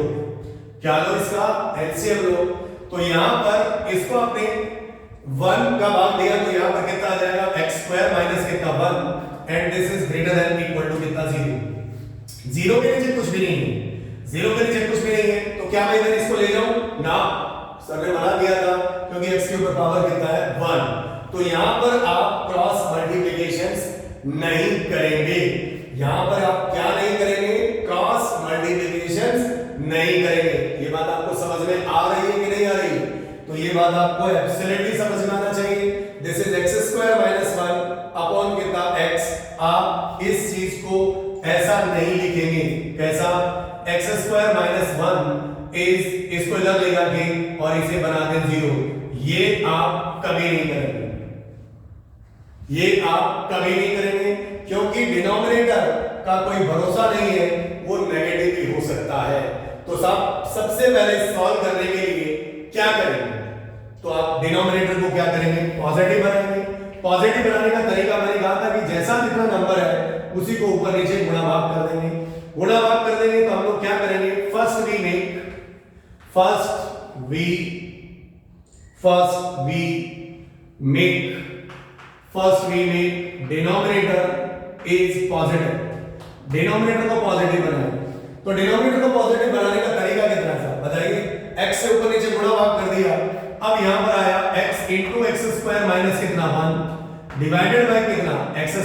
क्या लो, इसका एलसीएम लो। तो यहां पर इसको आपने 1 का भाग दिया तो यहां पर कितना आ जाएगा, x² माइनस कितना 1 and this is greater than equal to कितना 0। 0 के नीचे कुछ भी नहीं है, 0 के नीचे कुछ भी नहीं है, तो क्या मैं इधर इसको ले जाऊं ना, सर ने मना किया था क्योंकि x के ऊपर पावर कितना है 1। तो यहां पर आप क्रॉस मल्टीप्लिकेशंस नहीं करेंगे, यहां पर आप क्या नहीं करेंगे, क्रॉस मल्टीप्लिकेशंस नहीं करेंगे। ये बात आपको समझ में आ रही है कि नहीं आ रही है? तो ये बात आपको एब्सोल्युटली समझ में आना चाहिए। दिस इज x² - 1 अपॉन कितना x। आप इस चीज को ऐसा नहीं लिखेंगे, कैसा, x² - 1 इज, इसको इधर ले जाके और इसे बना दें 0। ये आप कभी नहीं करेंगे, ये आप कभी नहीं करेंगे, क्योंकि डिनोमिनेटर का कोई भरोसा नहीं है, वो नेगेटिव भी हो सकता है। तो सबसे पहले सॉल्व करने के लिए क्या करेंगे, तो आप डिनोमिनेटर को क्या करेंगे, पॉजिटिव बनाएंगे। पॉजिटिव बनाने का तरीका मैंने कहा था कि जैसा जितना नंबर है उसी को ऊपर नीचे गुणा भाग कर देंगे। गुणा भाग कर देंगे तो हम लोग क्या करेंगे, first we make denominator is positive, denominator को पॉजिटिव बनाएंगे। तो डिनोमिनेटर को पॉजिटिव बनाने का तरीका कितना है बताइए, x से ऊपर नीचे गुणा भाग कर दिया, अब यहां पर आया x into x² माइनस कितना 1 डिवाइडेड बाय कितना x²